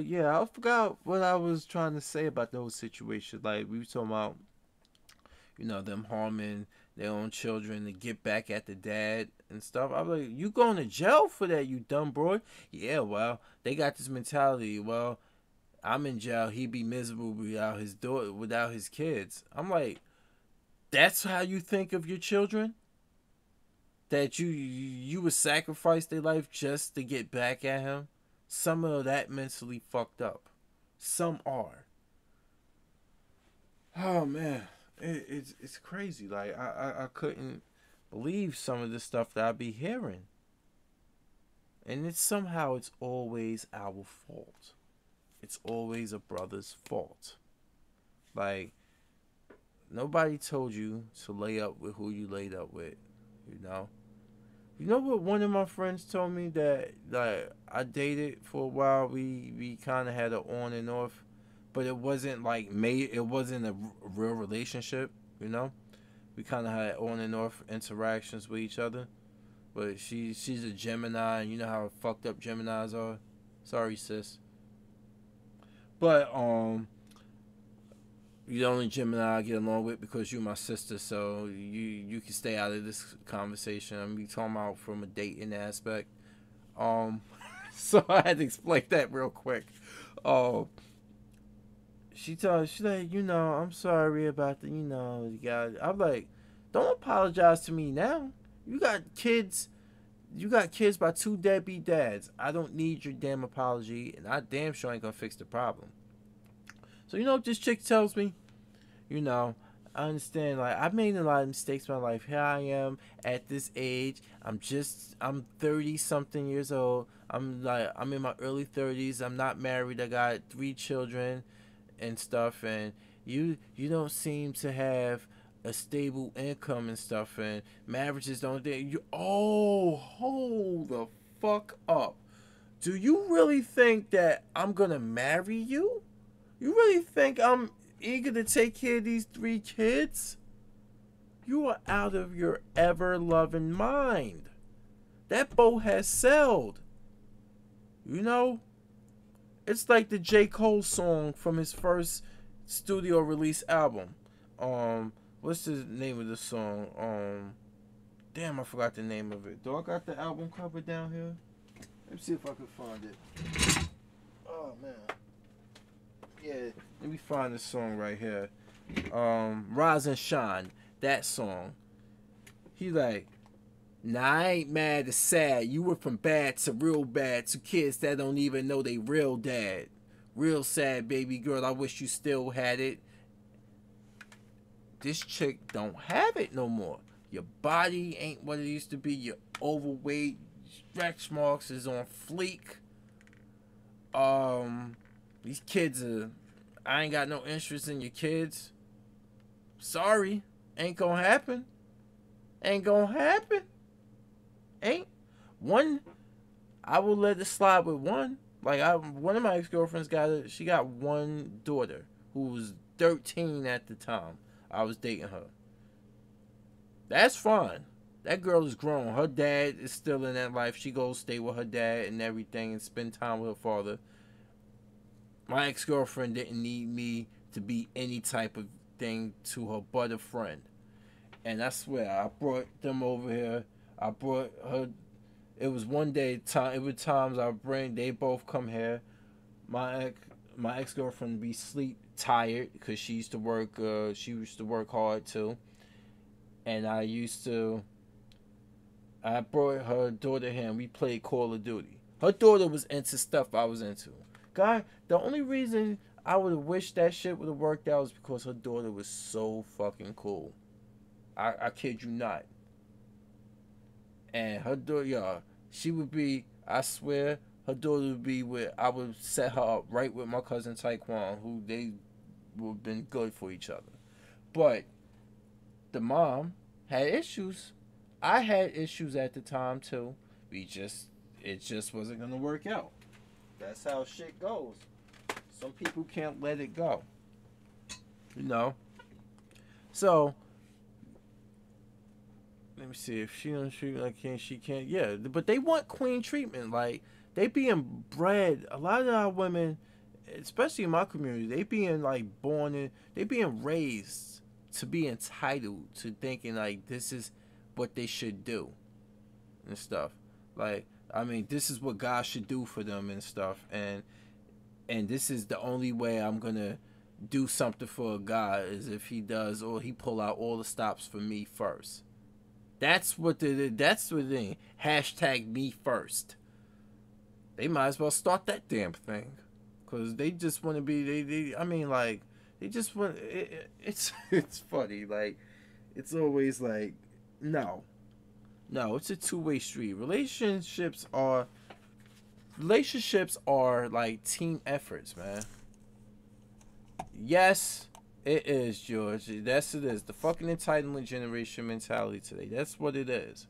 yeah, I forgot what I was trying to say about those situations. Like we were talking about, them harming their own children to get back at the dad and stuff. I was like, you going to jail for that, you dumb boy? Yeah, well, they got this mentality. Well, I'm in jail. He'd be miserable without his daughter, without his kids. I'm like, that's how you think of your children? That you would sacrifice their life just to get back at him? Some of that mentally fucked up. Some are. Oh man, it's crazy. Like I couldn't believe some of the stuff that I be hearing, and it's always our fault. It's always a brother's fault. Like nobody told you to lay up with who you laid up with, you know. You know what one of my friends told me that like I dated for a while. We kind of had an on and off, but it wasn't like made. It wasn't a real relationship. You know, we kind of had on and off interactions with each other. But she's a Gemini, and you know how fucked up Geminis are. Sorry, sis. But you're the only Gemini I get along with because you're my sister, so you can stay out of this conversation. I'm talking about from a dating aspect. So I had to explain that real quick. Uh, She's like, I'm sorry about the, you got. I'm like, don't apologize to me now. You got kids. You got kids by two deadbeat dads. I don't need your damn apology, and I damn sure ain't gonna fix the problem. So you know what this chick tells me? You know, I understand. Like I've made a lot of mistakes in my life. Here I am at this age. I'm 30 something years old. I'm in my early 30s. I'm not married. I got 3 children and stuff. And you don't seem to have a stable income and stuff. And marriages don't. Hold the fuck up. Do you really think that I'm gonna marry you? You really think I'm eager to take care of these 3 kids? You are out of your ever-loving mind. That boat has sailed. You know? It's like the J. Cole song from his first studio release album. What's the name of the song? Damn, I forgot the name of it. Do I got the album cover down here? Let me see if I can find it. Oh, man. Yeah, let me find this song right here. Rise and Shine. That song. He like, nah, I ain't mad or sad. You went from bad to real bad to kids that don't even know they real dad. Real sad, baby girl. I wish you still had it. This chick don't have it no more. Your body ain't what it used to be. You're overweight. Stretch marks is on fleek. These kids are... I ain't got no interest in your kids. Sorry. Ain't gonna happen. Ain't gonna happen. Ain't. One, I will let it slide with one. Like, one of my ex-girlfriends she got one daughter who was 13 at the time I was dating her. That's fine. That girl is grown. Her dad is still in that life. She goes stay with her dad and everything and spend time with her father. My ex-girlfriend didn't need me to be any type of thing to her but a friend. And I swear, I brought them over here. I brought her. It was one day, it was times they both come here. My ex-girlfriend be sleep tired because she used to work hard too. And I brought her daughter here and we played Call of Duty. Her daughter was into stuff I was into. God, the only reason I would have wished that shit would have worked out was because her daughter was so fucking cool. I kid you not. And her daughter, she would be, I swear, her daughter would be I would set her up right with my cousin Taekwon, who they would have been good for each other. But the mom had issues. I had issues at the time too. It just wasn't gonna work out. That's how shit goes. Some people can't let it go. You know. So let me see if she can't. Yeah, but they want queen treatment. Like they being bred. A lot of our women, especially in my community, they being they being raised to be entitled to thinking like this is what they should do and stuff. Like, I mean, this is what God should do for them and stuff. And this is the only way I'm gonna do something for God is if he does or he pull out all the stops for me first. That's what the hashtag me first. They might as well start that damn thing. Cause they just want to be they just want it's funny. Like it's always like no, it's a two-way street. Relationships are like team efforts, man. Yes, it is, George. It is. The fucking entitlement generation mentality today. That's what it is.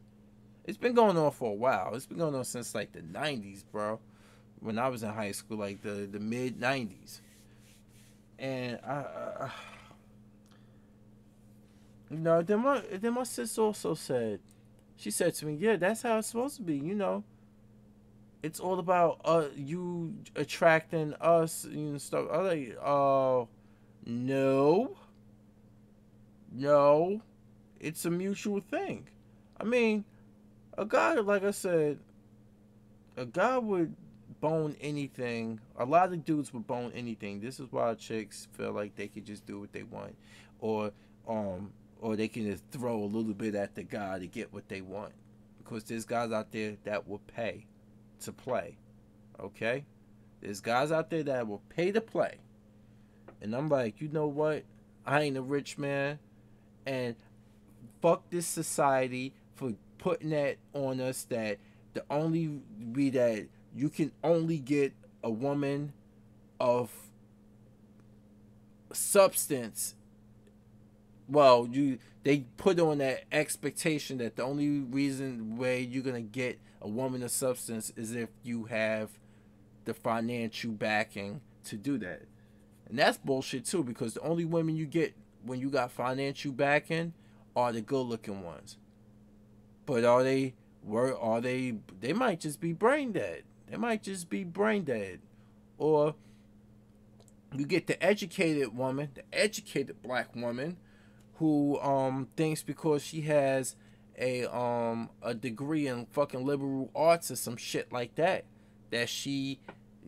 It's been going on for a while. It's been going on since like the 90s, bro. When I was in high school, like the mid 90s. And then my sis also said, she said to me, yeah, that's how it's supposed to be, you know. It's all about you attracting us and stuff. I was like, no, it's a mutual thing. I mean, a guy, like I said, a guy would bone anything. A lot of dudes would bone anything. This is why chicks feel like they could just do what they want, or um, or they can just throw a little bit at the guy to get what they want. Because there's guys out there that will pay to play. Okay, there's guys out there that will pay to play, and I'm like, you know what? I ain't a rich man, and fuck this society for putting that on us that the only be that you can only get a woman of substance. Well, they put on that expectation that the only reason way you're gonna get a woman of substance is if you have the financial backing to do that. And that's bullshit too, because the only women you get when you got financial backing are the good looking ones. But they might just be brain dead. They might just be brain dead. Or you get the educated woman, the educated black woman, who thinks because she has a degree in fucking liberal arts or some shit like that, that she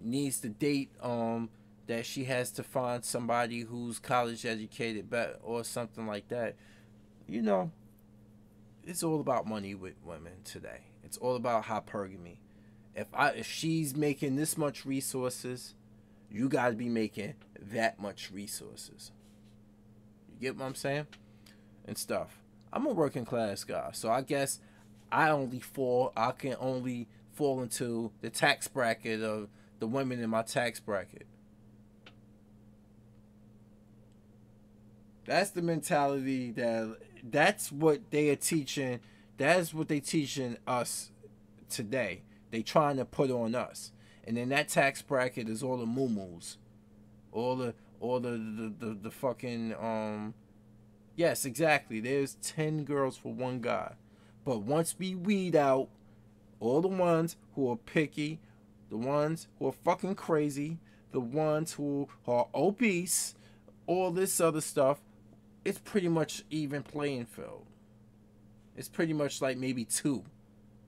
needs to date that she has to find somebody who's college educated or something like that. You know, it's all about money with women today. It's all about hypergamy. If she's making this much resources, you got to be making that much resources. You get what I'm saying? And stuff. I'm a working class guy, so I guess I can only fall into the tax bracket of the women in my tax bracket. That's the mentality that's what they are teaching. That's what they teaching us today. They trying to put on us. And then that tax bracket is all the moo-moos. All the fucking yes, exactly. There's 10 girls for one guy. But once we weed out all the ones who are picky, the ones who are fucking crazy, the ones who are obese, all this other stuff, it's pretty much even playing field. It's pretty much like maybe 2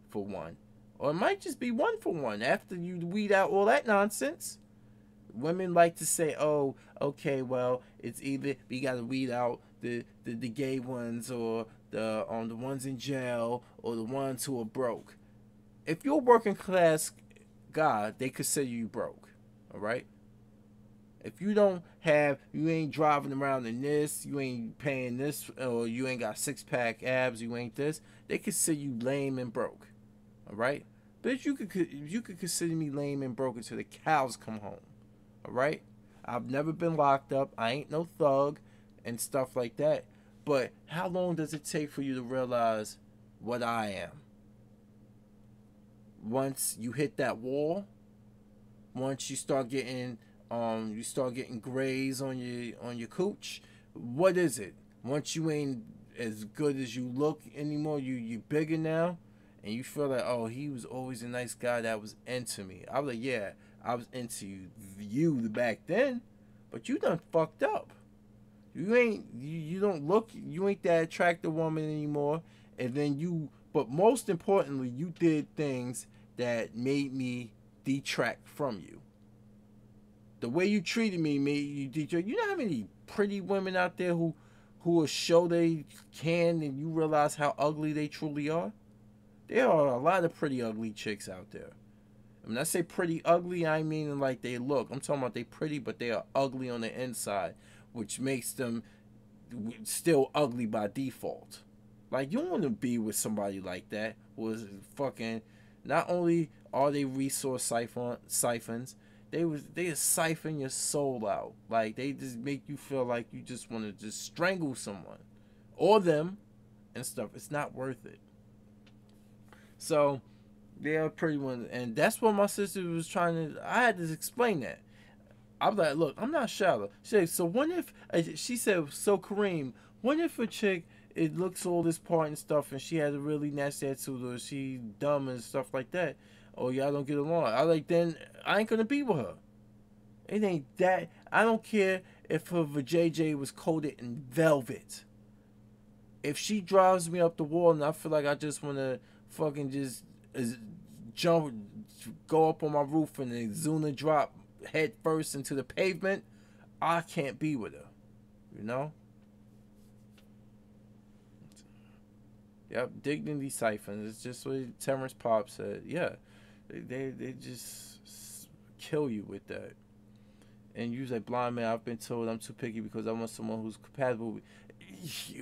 for 1. Or it might just be 1 for 1 after you weed out all that nonsense. Women like to say, oh, okay, well, it's either we got to weed out the gay ones or the ones in jail or the ones who are broke. If you're a working class guy, they consider you broke. All right? If you ain't driving around in this, you ain't paying this, or you ain't got 6-pack abs, you ain't this, they consider you lame and broke. All right? But you could consider me lame and broke until the cows come home. All right? I've never been locked up. I ain't no thug and stuff like that. But how long does it take for you to realize what I am? Once you hit that wall, once you start getting grays on your cooch, what is it? Once you ain't as good as you look anymore, you bigger now, and you feel like, oh, he was always a nice guy that was into me. I was like, yeah, I was into you back then, but you done fucked up. You ain't that attractive woman anymore, and then but most importantly, you did things that made me detract from you. The way you treated me made you detract. You know how many pretty women out there who will show they can, and you realize how ugly they truly are? There are a lot of pretty ugly chicks out there. When I say pretty ugly, I mean like they look. I'm talking about they pretty, but they are ugly on the inside, which makes them still ugly by default. Like, you don't want to be with somebody like that who is fucking. Not only are they resource siphons, they siphon your soul out. Like, they just make you feel like you just want to just strangle someone or them and stuff. It's not worth it. So they are pretty ones, and that's what my sister was trying to. I had to explain that. I was like, look, I'm not shallow. She said, so what if, she said, so Kareem, what if a chick, it looks all this part and stuff, and she has a really nasty attitude, or she dumb and stuff like that, or y'all don't get along? I was like, then I ain't gonna be with her. It ain't that. I don't care if her vajayjay was coated in velvet. If she drives me up the wall and I feel like I just want to fucking just jump, go up on my roof and then Zuna drop head first into the pavement, I can't be with her. You know? Yep, dignity siphon. It's just what Terrence Pop said. Yeah, they just kill you with that. And you like, blind man, I've been told I'm too picky because I want someone who's compatible with.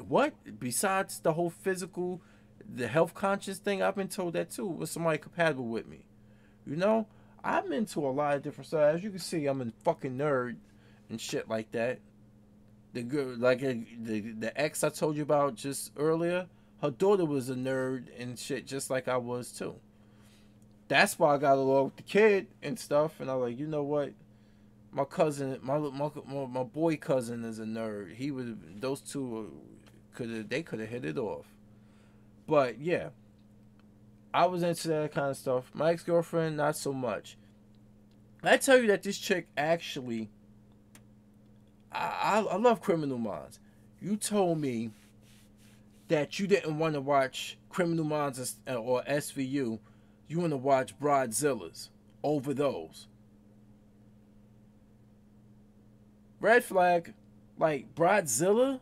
What? Besides the whole physical, the health conscious thing, I've been told that too. With somebody compatible with me. You know? I'm into a lot of different stuff. As you can see, I'm a fucking nerd and shit like that. The girl, like the ex I told you about just earlier, her daughter was a nerd and shit just like I was too. That's why I got along with the kid and stuff. And I was like, you know what? My cousin, my boy cousin is a nerd. He was, those two could have hit it off. But yeah, I was into that kind of stuff. My ex-girlfriend, not so much. I tell you that this chick actually, I love Criminal Minds. You told me that you didn't want to watch Criminal Minds or SVU. You want to watch Broadzillas over those. Red flag, like Broadzilla,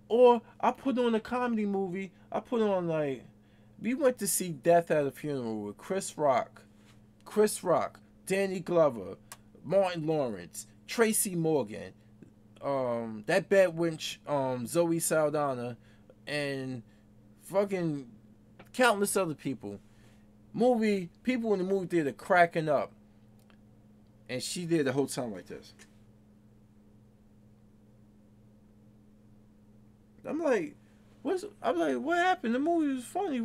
or I put on a comedy movie. I put on like, we went to see Death at a Funeral with Chris Rock, Danny Glover, Martin Lawrence, Tracy Morgan, that bad wench, Zoe Saldana, and fucking countless other people. People in the movie theater cracking up, and she did the whole time like this. I'm like, what happened? The movie was funny.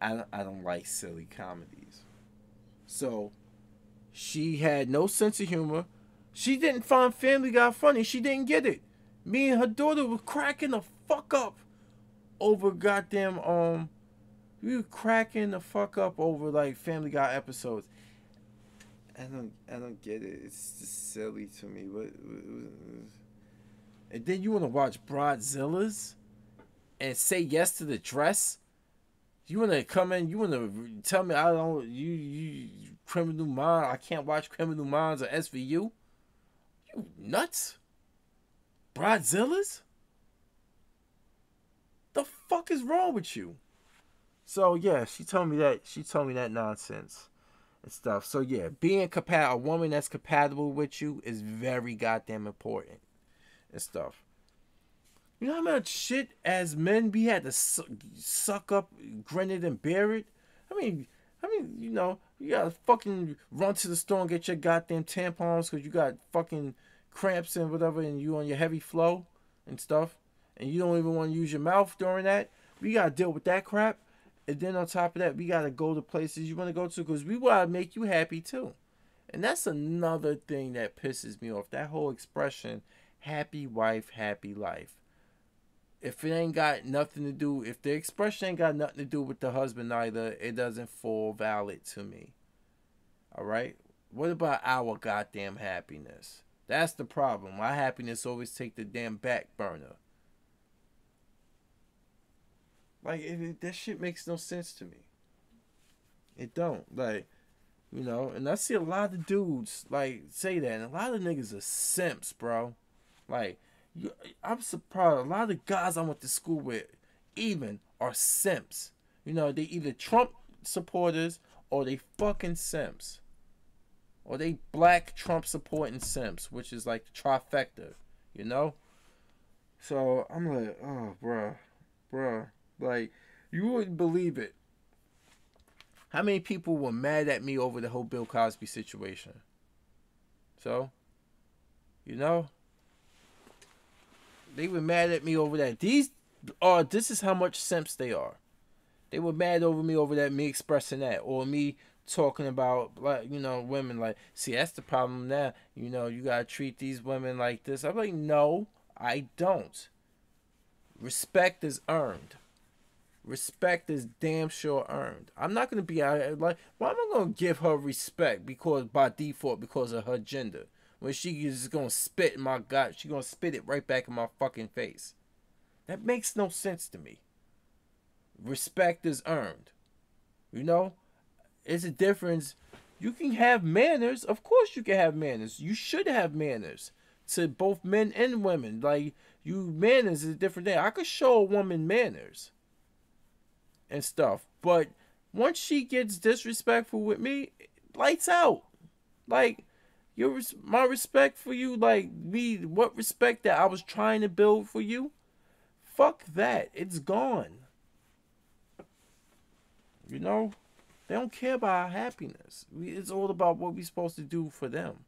I don't like silly comedies. So, she had no sense of humor. She didn't find Family Guy funny. She didn't get it. Me and her daughter were cracking the fuck up over goddamn, we were cracking the fuck up over like Family Guy episodes. I don't get it. It's just silly to me. And then you want to watch Broadzillas and say yes to the dress? You want to come in, you want to tell me I don't, you Criminal Minds, I can't watch Criminal Minds or SVU? You nuts? Broadzillas? The fuck is wrong with you? So yeah, she told me that nonsense and stuff. So yeah, being a woman that's compatible with you is very goddamn important and stuff. You know how much shit as men we had to suck up, grin it and bear it? I mean, you know, you gotta fucking run to the store and get your goddamn tampons because you got fucking cramps and whatever, and you on your heavy flow and stuff, and you don't even want to use your mouth during that. We gotta deal with that crap, and then on top of that, we gotta go to places you want to go to because we want to make you happy too. And that's another thing that pisses me off. That whole expression, happy wife, happy life. If it ain't got nothing to do, if the expression ain't got nothing to do with the husband either, it doesn't fall valid to me. Alright? What about our goddamn happiness? That's the problem. My happiness always take the damn back burner. Like, that shit makes no sense to me. It don't. Like, you know, and I see a lot of dudes, like, say that, and a lot of niggas are simps, bro. Like, I'm surprised. A lot of guys I went to school with even are simps. You know, they either Trump supporters or they fucking simps. Or they black Trump supporting simps, which is like the trifecta, you know? So I'm like, oh, bruh. Like, you wouldn't believe it. How many people were mad at me over the whole Bill Cosby situation? So, you know? They were mad at me over that. This is how much simps they are. They were mad over me over that, me expressing that, or me talking about, like, you know, women. Like, see, that's the problem now. You know, you gotta treat these women like this. I'm like, no, I don't. Respect is earned. Respect is damn sure earned. I'm not gonna be out like, why am I gonna give her respect because by default because of her gender? When she is gonna spit in my gut, she gonna spit it right back in my fucking face. That makes no sense to me. Respect is earned. You know? it's a difference. You can have manners. Of course you can have manners. You should have manners to both men and women. Like, you, manners is a different thing. I could show a woman manners and stuff. But once she gets disrespectful with me, lights out. Like, my respect for you, like, what respect that I was trying to build for you, fuck that. It's gone. You know? They don't care about our happiness. It's all about what we're supposed to do for them.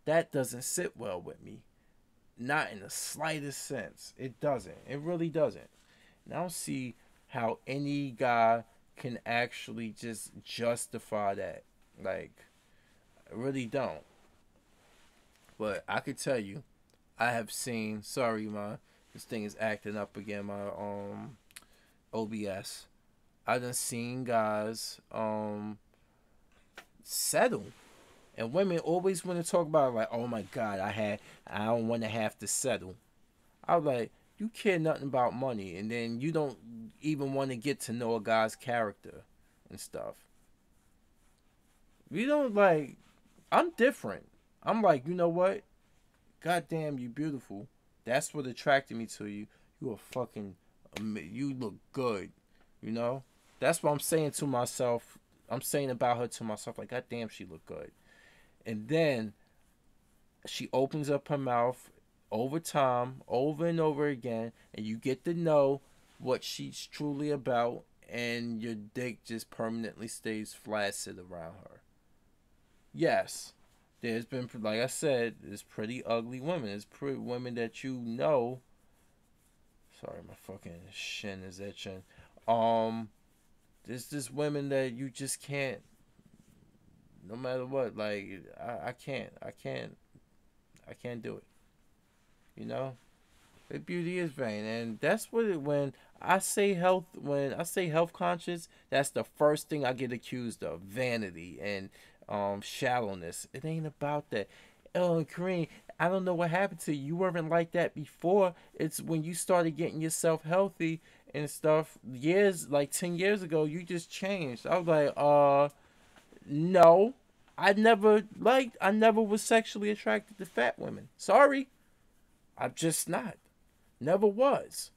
That doesn't sit well with me. Not in the slightest sense. It doesn't. It really doesn't. And I don't see how any guy can actually just justify that. Like, I really don't. But I could tell you, I have seen, sorry, this thing is acting up again, my OBS. I done seen guys settle, and women always want to talk about, like, oh my God, I don't want to have to settle. I was like, you care nothing about money, and then you don't even want to get to know a guy's character and stuff. You don't, like, I'm different. I'm like, you know what? Goddamn, you beautiful. That's what attracted me to you. You are fucking, you look good. You know? That's what I'm saying to myself. I'm saying about her to myself, like, goddamn, she look good. And then she opens up her mouth over time, over and over again, and you get to know what she's truly about, and your dick just permanently stays flaccid around her. Yes, there's been, like I said, there's pretty ugly women. There's pretty women that you know. Sorry, my fucking shin is itching. There's just women that you just can't, no matter what. Like, I can't do it. You know, the beauty is vain, and that's what when I say health conscious, that's the first thing I get accused of: vanity and shallowness. It ain't about that. Oh, Kareem, I don't know what happened to you. You weren't like that before. It's when you started getting yourself healthy and stuff. Like 10 years ago, you just changed. I was like, no. I never was sexually attracted to fat women. Sorry. I'm just not. Never was.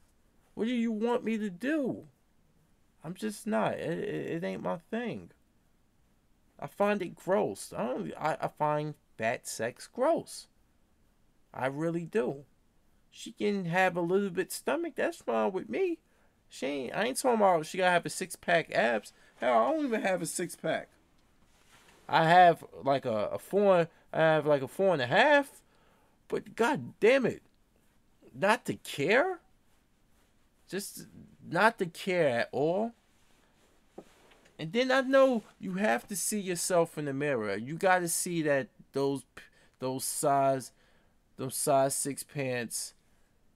What do you want me to do? I'm just not. It ain't my thing. I find it gross. I find fat sex gross. I really do. She can have a little bit stomach. That's fine with me. I ain't talking about she gotta have a 6-pack abs. Hell, I don't even have a 6-pack. I have like a 4.5. But god damn it. Not to care? Just not to care at all. And then I know you have to see yourself in the mirror. You got to see that those size 6 pants,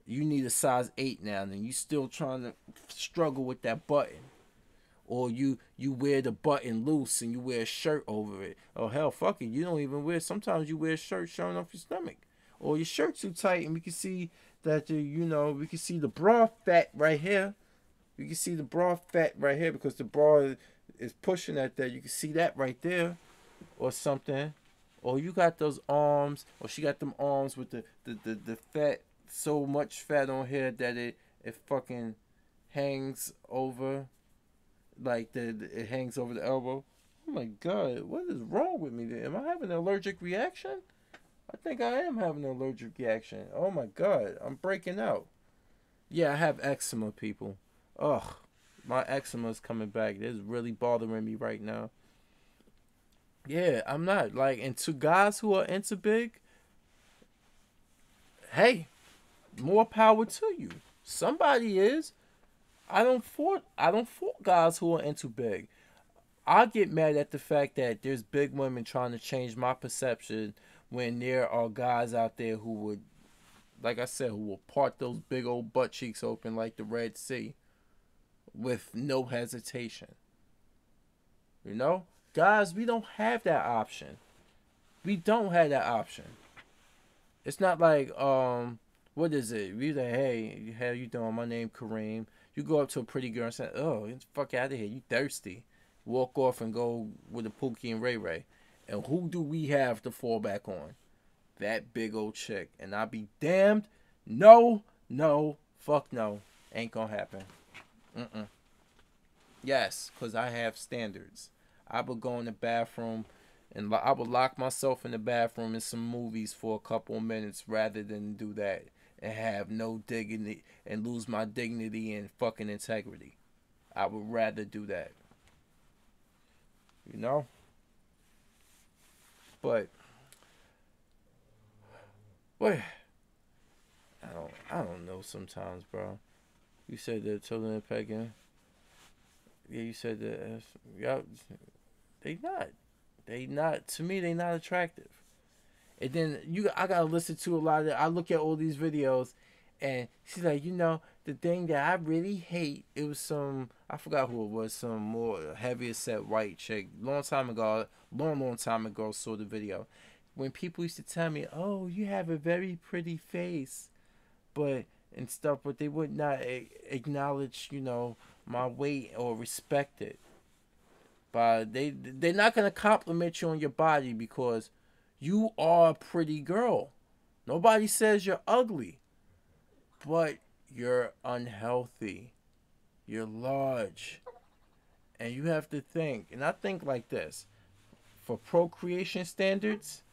you need a size 8 now, and you still trying to struggle with that button. Or you wear the button loose and you wear a shirt over it. Oh hell, fuck it. You don't even wear. Sometimes you wear a shirt showing off your stomach, or your shirt too tight, and we can see that we can see the bra fat right here. You can see the bra fat right here because the bra is pushing at that. You can see that right there, or something. Or you got those arms, or she got them arms with the fat, so much fat on here that it fucking hangs over, like it hangs over the elbow. Oh my god, what is wrong with me? Am I having an allergic reaction? I think I am having an allergic reaction. Oh my god, I'm breaking out. Yeah, I have eczema, people. Ugh, my eczema is coming back. It's really bothering me right now. Yeah, I'm not like, and to guys who are into big, hey, more power to you. Somebody is. I don't fault guys who are into big. I get mad at the fact that there's big women trying to change my perception when there are guys out there who would, like I said, who will part those big old butt cheeks open like the Red Sea with no hesitation. You know? Guys, we don't have that option. We don't have that option. It's not like, what is it? We say, hey, how you doing? My name Kareem. You go up to a pretty girl and say, oh, get the fuck out of here. You thirsty. walk off and go with a Pookie and Ray Ray. And who do we have to fall back on? That big old chick. And I'll be damned. No, fuck no. Ain't gonna happen. Yes, because I have standards. I would go in the bathroom and I would lock myself in the bathroom in some movies for a couple of minutes rather than do that and have no dignity and lose my dignity and fucking integrity. I would rather do that. You know? But what? I don't know sometimes, bro. You said that children are pegging. Yeah, you said that. Yeah, they not. They not. To me, they not attractive. And then I gotta listen to a lot of. I look at all these videos, and she's like, the thing that I really hate. It was some. I forgot who it was. Some more heavier set white chick. Long time ago. Long time ago. Saw the video. When people used to tell me, "Oh, you have a very pretty face," but and stuff, but they would not acknowledge, my weight or respect it. But they're not gonna compliment you on your body because you are a pretty girl. Nobody says you're ugly, but you're unhealthy. You're large, and you have to think. And I think like this: for procreation standards,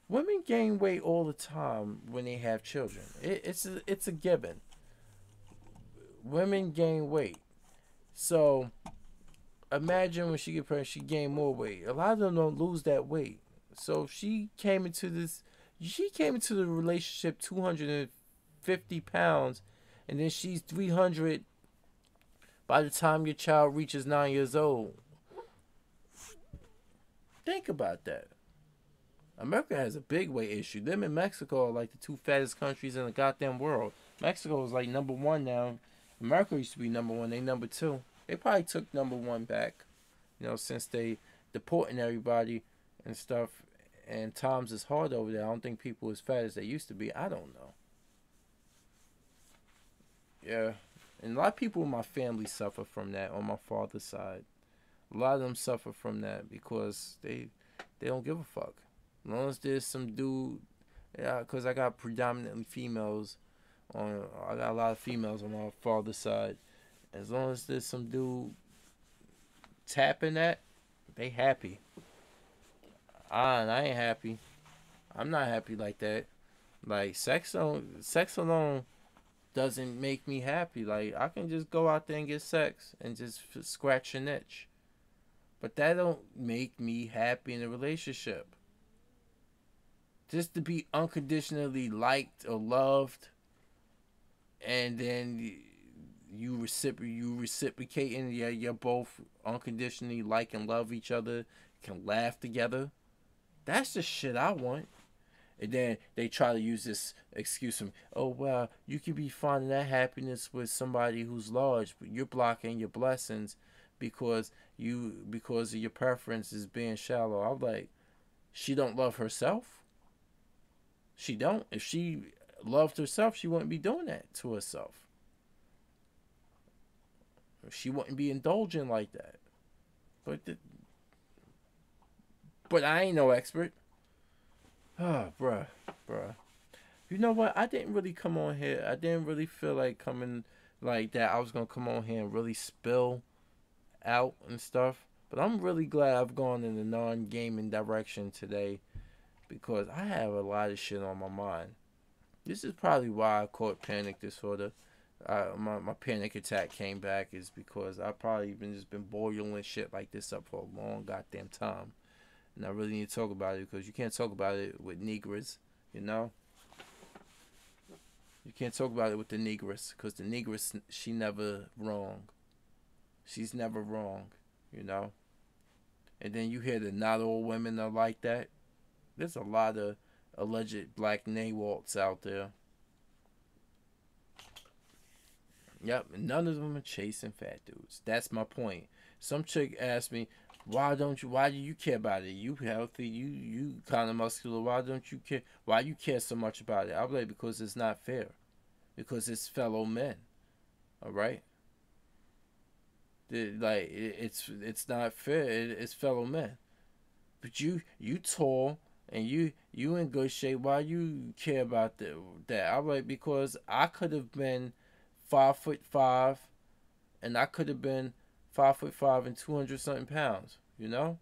women gain weight all the time when they have children. It's a given. Women gain weight. So imagine when she get pregnant, she gain more weight. A lot of them don't lose that weight. So she came into the relationship 250 pounds, and then she's 300 by the time your child reaches 9 years old. Think about that. America has a big weight issue. Them and Mexico are like the two fattest countries in the goddamn world. Mexico is like number one now. America used to be number one. They number two. They probably took number one back, since they deporting everybody and stuff. And times is hard over there. I don't think people as fat as they used to be. I don't know. Yeah. And a lot of people in my family suffer from that on my father's side. A lot of them suffer from that because they don't give a fuck. As long as there's some dude, because I got predominantly females I got a lot of females on my father's side. As long as there's some dude tapping that, they happy. I ain't happy. I'm not happy like that. Like sex alone doesn't make me happy. Like I can just go out there and get sex and just scratch an itch. But that don't make me happy in a relationship. Just to be unconditionally liked or loved, and then you reciprocating. Yeah, you're both unconditionally like and love each other, can laugh together. That's the shit I want. And then they try to use this excuse of, oh well, you can be finding that happiness with somebody who's large, but you're blocking your blessings because of your preferences being shallow. I'm like, she don't love herself. She don't. If she loved herself, she wouldn't be doing that to herself. She wouldn't be indulging like that. But I ain't no expert. Ah, bruh. You know what? I didn't really come on here. I didn't really feel like coming like that. I was gonna come on here and really spill out and stuff. But I'm really glad I've gone in the non-gaming direction today because I have a lot of shit on my mind. This is probably why I caught panic disorder. My panic attack came back is because I probably just been boiling shit like this up for a long goddamn time. And I really need to talk about it because you can't talk about it with Negroes, You can't talk about it with the Negress because the Negress, she never wrong. She's never wrong, And then you hear that not all women are like that. There's a lot of alleged black Nawalts out there. Yep, and none of them are chasing fat dudes. That's my point. Some chick asked me, why do you care about it? You healthy, you kind of muscular. Why don't you care? Why you care so much about it? I'm like, because it's not fair. Because it's fellow men. All right? Like it's not fair. It's fellow men. But you tall and you in good shape. Why you care about that? I'm like, because I could have been 5'5", and I could have been 5'5" and 200 something pounds. You know.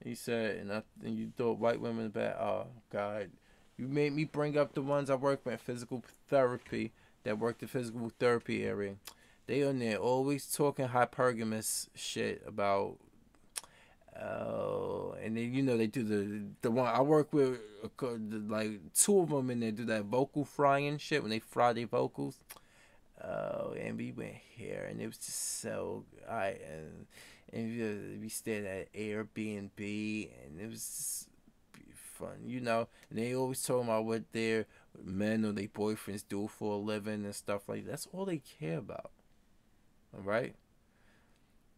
He said, and you thought white women bad. Oh God, you made me bring up the ones I work with in physical therapy that work the physical therapy area. They on there always talking hypergamous shit about. And then they do the one I work with, like two of them in there do that vocal frying shit when they fry their vocals. Oh, and we went here, and it was just so and we stayed at Airbnb, and it was just fun, And they always talking about what their men or their boyfriends do for a living and stuff like that. That's all they care about. All right.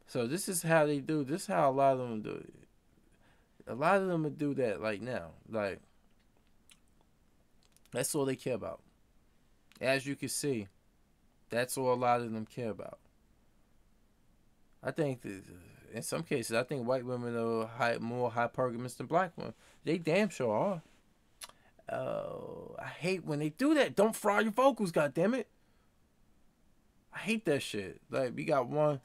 So this is how they do. This is how a lot of them do it. A lot of them would do that like now. Like, that's all they care about. As you can see, that's all a lot of them care about. I think that in some cases, I think white women are more hypergamous than black women. They damn sure are. I hate when they do that. Don't fry your vocals, goddammit. I hate that shit. Like, we got one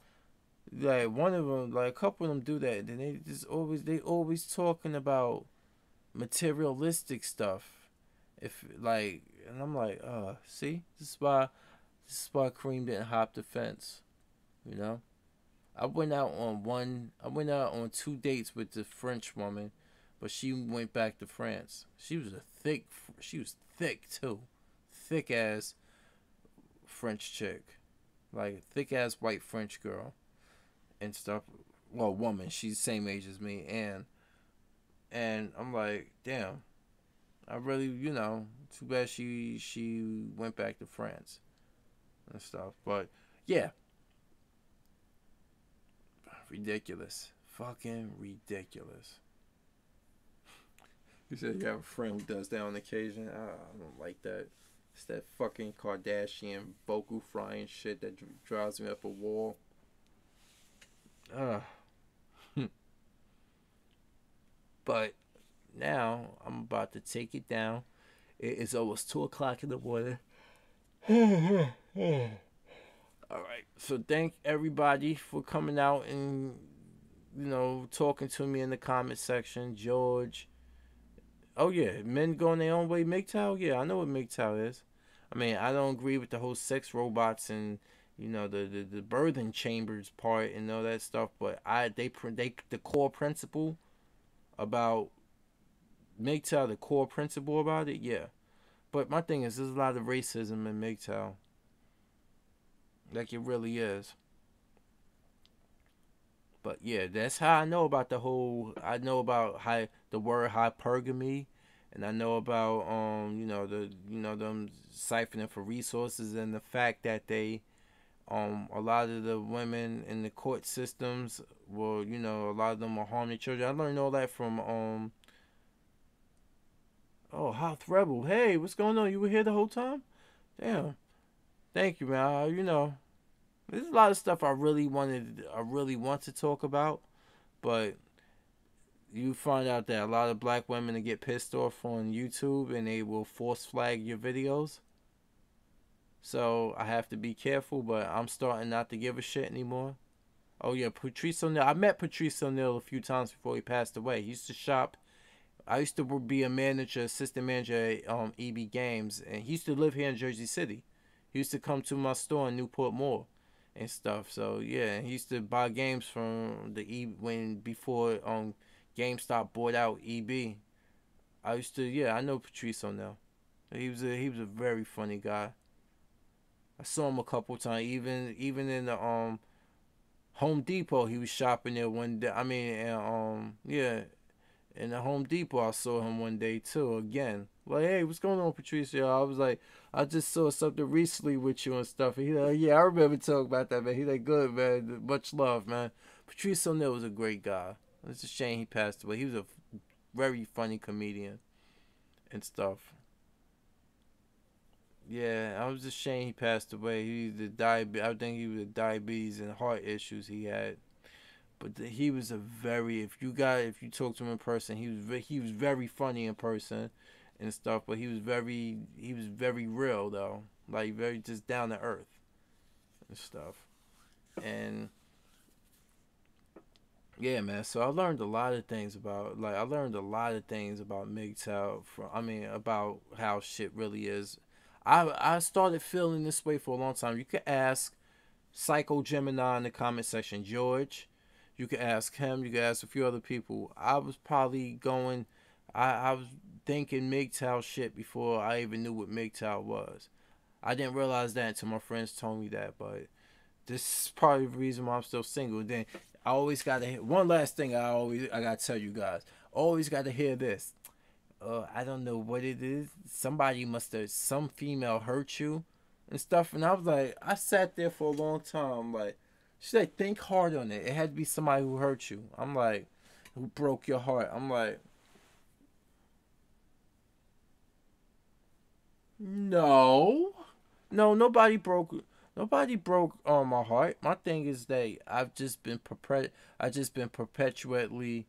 of them, like a couple of them do that. Then they always talking about materialistic stuff. And I'm like, see, this is why Kareem didn't hop the fence. I went out on 2 dates with the French woman, but she went back to France. She was thick too, thick ass French chick, like thick ass white French girl and stuff. Well, woman, she's the same age as me, and I'm like, damn, I really, too bad she went back to France and stuff. But yeah, ridiculous, fucking ridiculous. You said you have a friend who does that on occasion. I don't like that. It's that fucking Kardashian vocal frying shit that drives me up a wall. But now I'm about to take it down. It is almost 2 o'clock in the morning. Alright, so thank everybody for coming out and talking to me in the comment section. George. Oh yeah, men going their own way. MGTOW? Yeah, I know what MGTOW is. I mean, I don't agree with the whole sex robots and the birthing chambers part and all that stuff, but they the core principle about MGTOW, the core principle about it, yeah. But my thing is, there's a lot of racism in MGTOW. Like, it really is. But yeah, that's how I know about I know about the word hypergamy, and I know about them siphoning for resources, and the fact that they a lot of the women in the court systems will, a lot of them are harming children. I learned all that from House Rebel. Hey, what's going on? You were here the whole time? Damn. Thank you, man. There's a lot of stuff I really want to talk about, but you find out that a lot of black women get pissed off on YouTube and they will force flag your videos. So I have to be careful, but I'm starting not to give a shit anymore. Oh yeah, Patrice O'Neal. I met Patrice O'Neal a few times before he passed away. He used to shop. I used to be a assistant manager at EB Games, and he used to live here in Jersey City. He used to come to my store in Newport Mall and stuff. So yeah, he used to buy games from before GameStop bought out EB. I know Patrice O'Neal. He was a very funny guy. I saw him a couple times, even in the Home Depot. He was shopping there one day. I mean, in the Home Depot, I saw him one day too. Again, like, hey, what's going on, Patricia? I was like, I just saw something recently with you and stuff. And he like, yeah, I remember talking about that, man. He like, good, man. Much love, man. Patrice O'Neal was a great guy. It's a shame he passed away. He was a very funny comedian and stuff. Yeah, I was ashamed he passed away. He the diabetes. I think he was diabetes and heart issues he had. But he was a very if you talk to him in person, he was very funny in person and stuff. But he was very real though, like very just down to earth and stuff. And yeah, man. So I learned a lot of things about MGTOW from about how shit really is. I started feeling this way for a long time. You could ask Psycho Gemini in the comment section, George. You could ask him. You could ask a few other people. I was probably going. I was thinking MGTOW shit before I even knew what MGTOW was. I didn't realize that until my friends told me that. But this is probably the reason why I'm still single. And then I always gotta hear one last thing. I gotta tell you guys. Always gotta hear this. I don't know what it is. Somebody must have some female hurt you and stuff. And I was like, I sat there for a long time. Like, she said, think hard on it. It had to be somebody who hurt you. I'm like, who broke your heart. I'm like, no, no, nobody broke my heart. My thing is that I've just been perpetually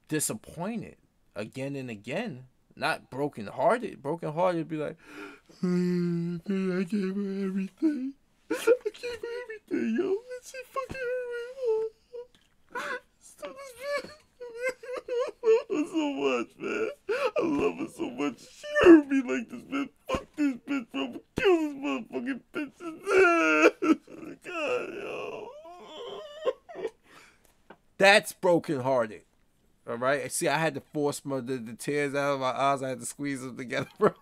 disappointed again and again. Not broken hearted. Broken hearted be like, I gave her everything. I gave her everything, yo. And she fucking hurt me. Stop this bitch. I love her so much, man. I love her so much. She hurt me like this, man. Fuck this bitch, bro. I'm gonna kill this motherfucking bitch. God, yo. That's broken hearted. All right. See, I had to force the tears out of my eyes. I had to squeeze them together, bro.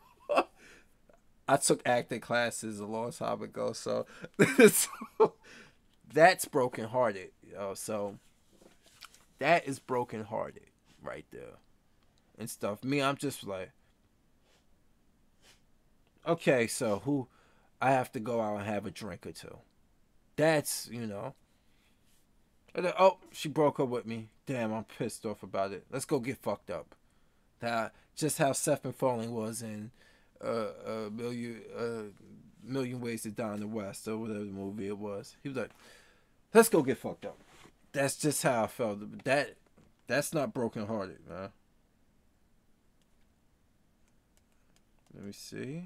I took acting classes a long time ago, so, so that's broken hearted. So that is broken hearted right there and stuff. Me, I'm just like, okay, so who? I have to go out and have a drink or two. That's oh, she broke up with me. Damn, I'm pissed off about it. Let's go get fucked up. That just how Seth MacFarlane was in Million Ways to Die in the West or whatever the movie it was. He was like, let's go get fucked up. That's just how I felt. That's not broken hearted, man. Let me see.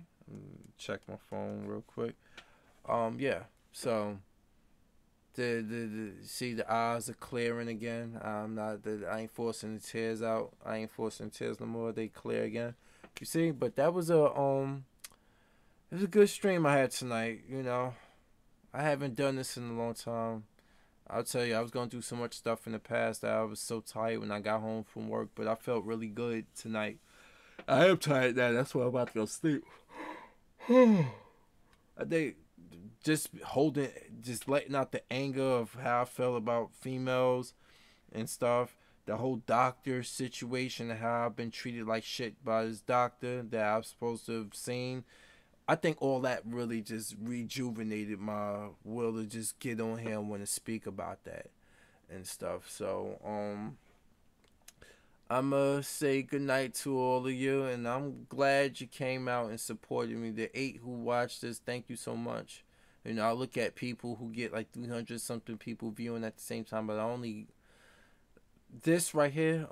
Check my phone real quick. Yeah. So the see the eyes are clearing again. I ain't forcing the tears out. I ain't forcing tears no more. They clear again. You see, but that was it was a good stream I had tonight. I haven't done this in a long time. I'll tell you, I was going through so much stuff in the past that I was so tired when I got home from work, but I felt really good tonight. I am tired now. That's why I'm about to go sleep. I think just letting out the anger of how I felt about females and stuff. The whole doctor situation and how I've been treated like shit by this doctor that I'm supposed to have seen. I think all that really just rejuvenated my will to just get on here and want to speak about that and stuff. So, I'ma say goodnight to all of you, and I'm glad you came out and supported me. The 8 who watched this, thank you so much. I look at people who get like 300 something people viewing at the same time, but this right here,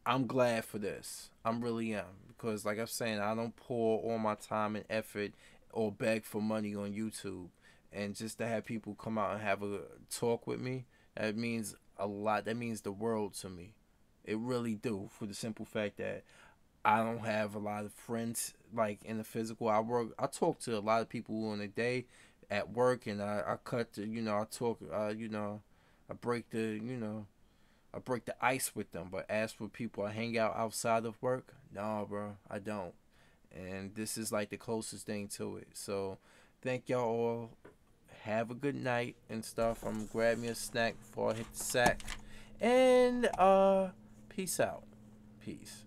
I'm glad for this. I really am. Because like I'm saying, I don't pour all my time and effort or beg for money on YouTube. And just to have people come out and have a talk with me, that means a lot. That means the world to me. It really do. For the simple fact that I don't have a lot of friends like in the physical. I talk to a lot of people in a day at work, and I cut the, I talk, I break I break the ice with them. But as for people I hang out outside of work, nah, bro, I don't. And this is like the closest thing to it. So thank y'all all. Have a good night and stuff. I'm gonna grab me a snack before I hit the sack. And peace out. Peace.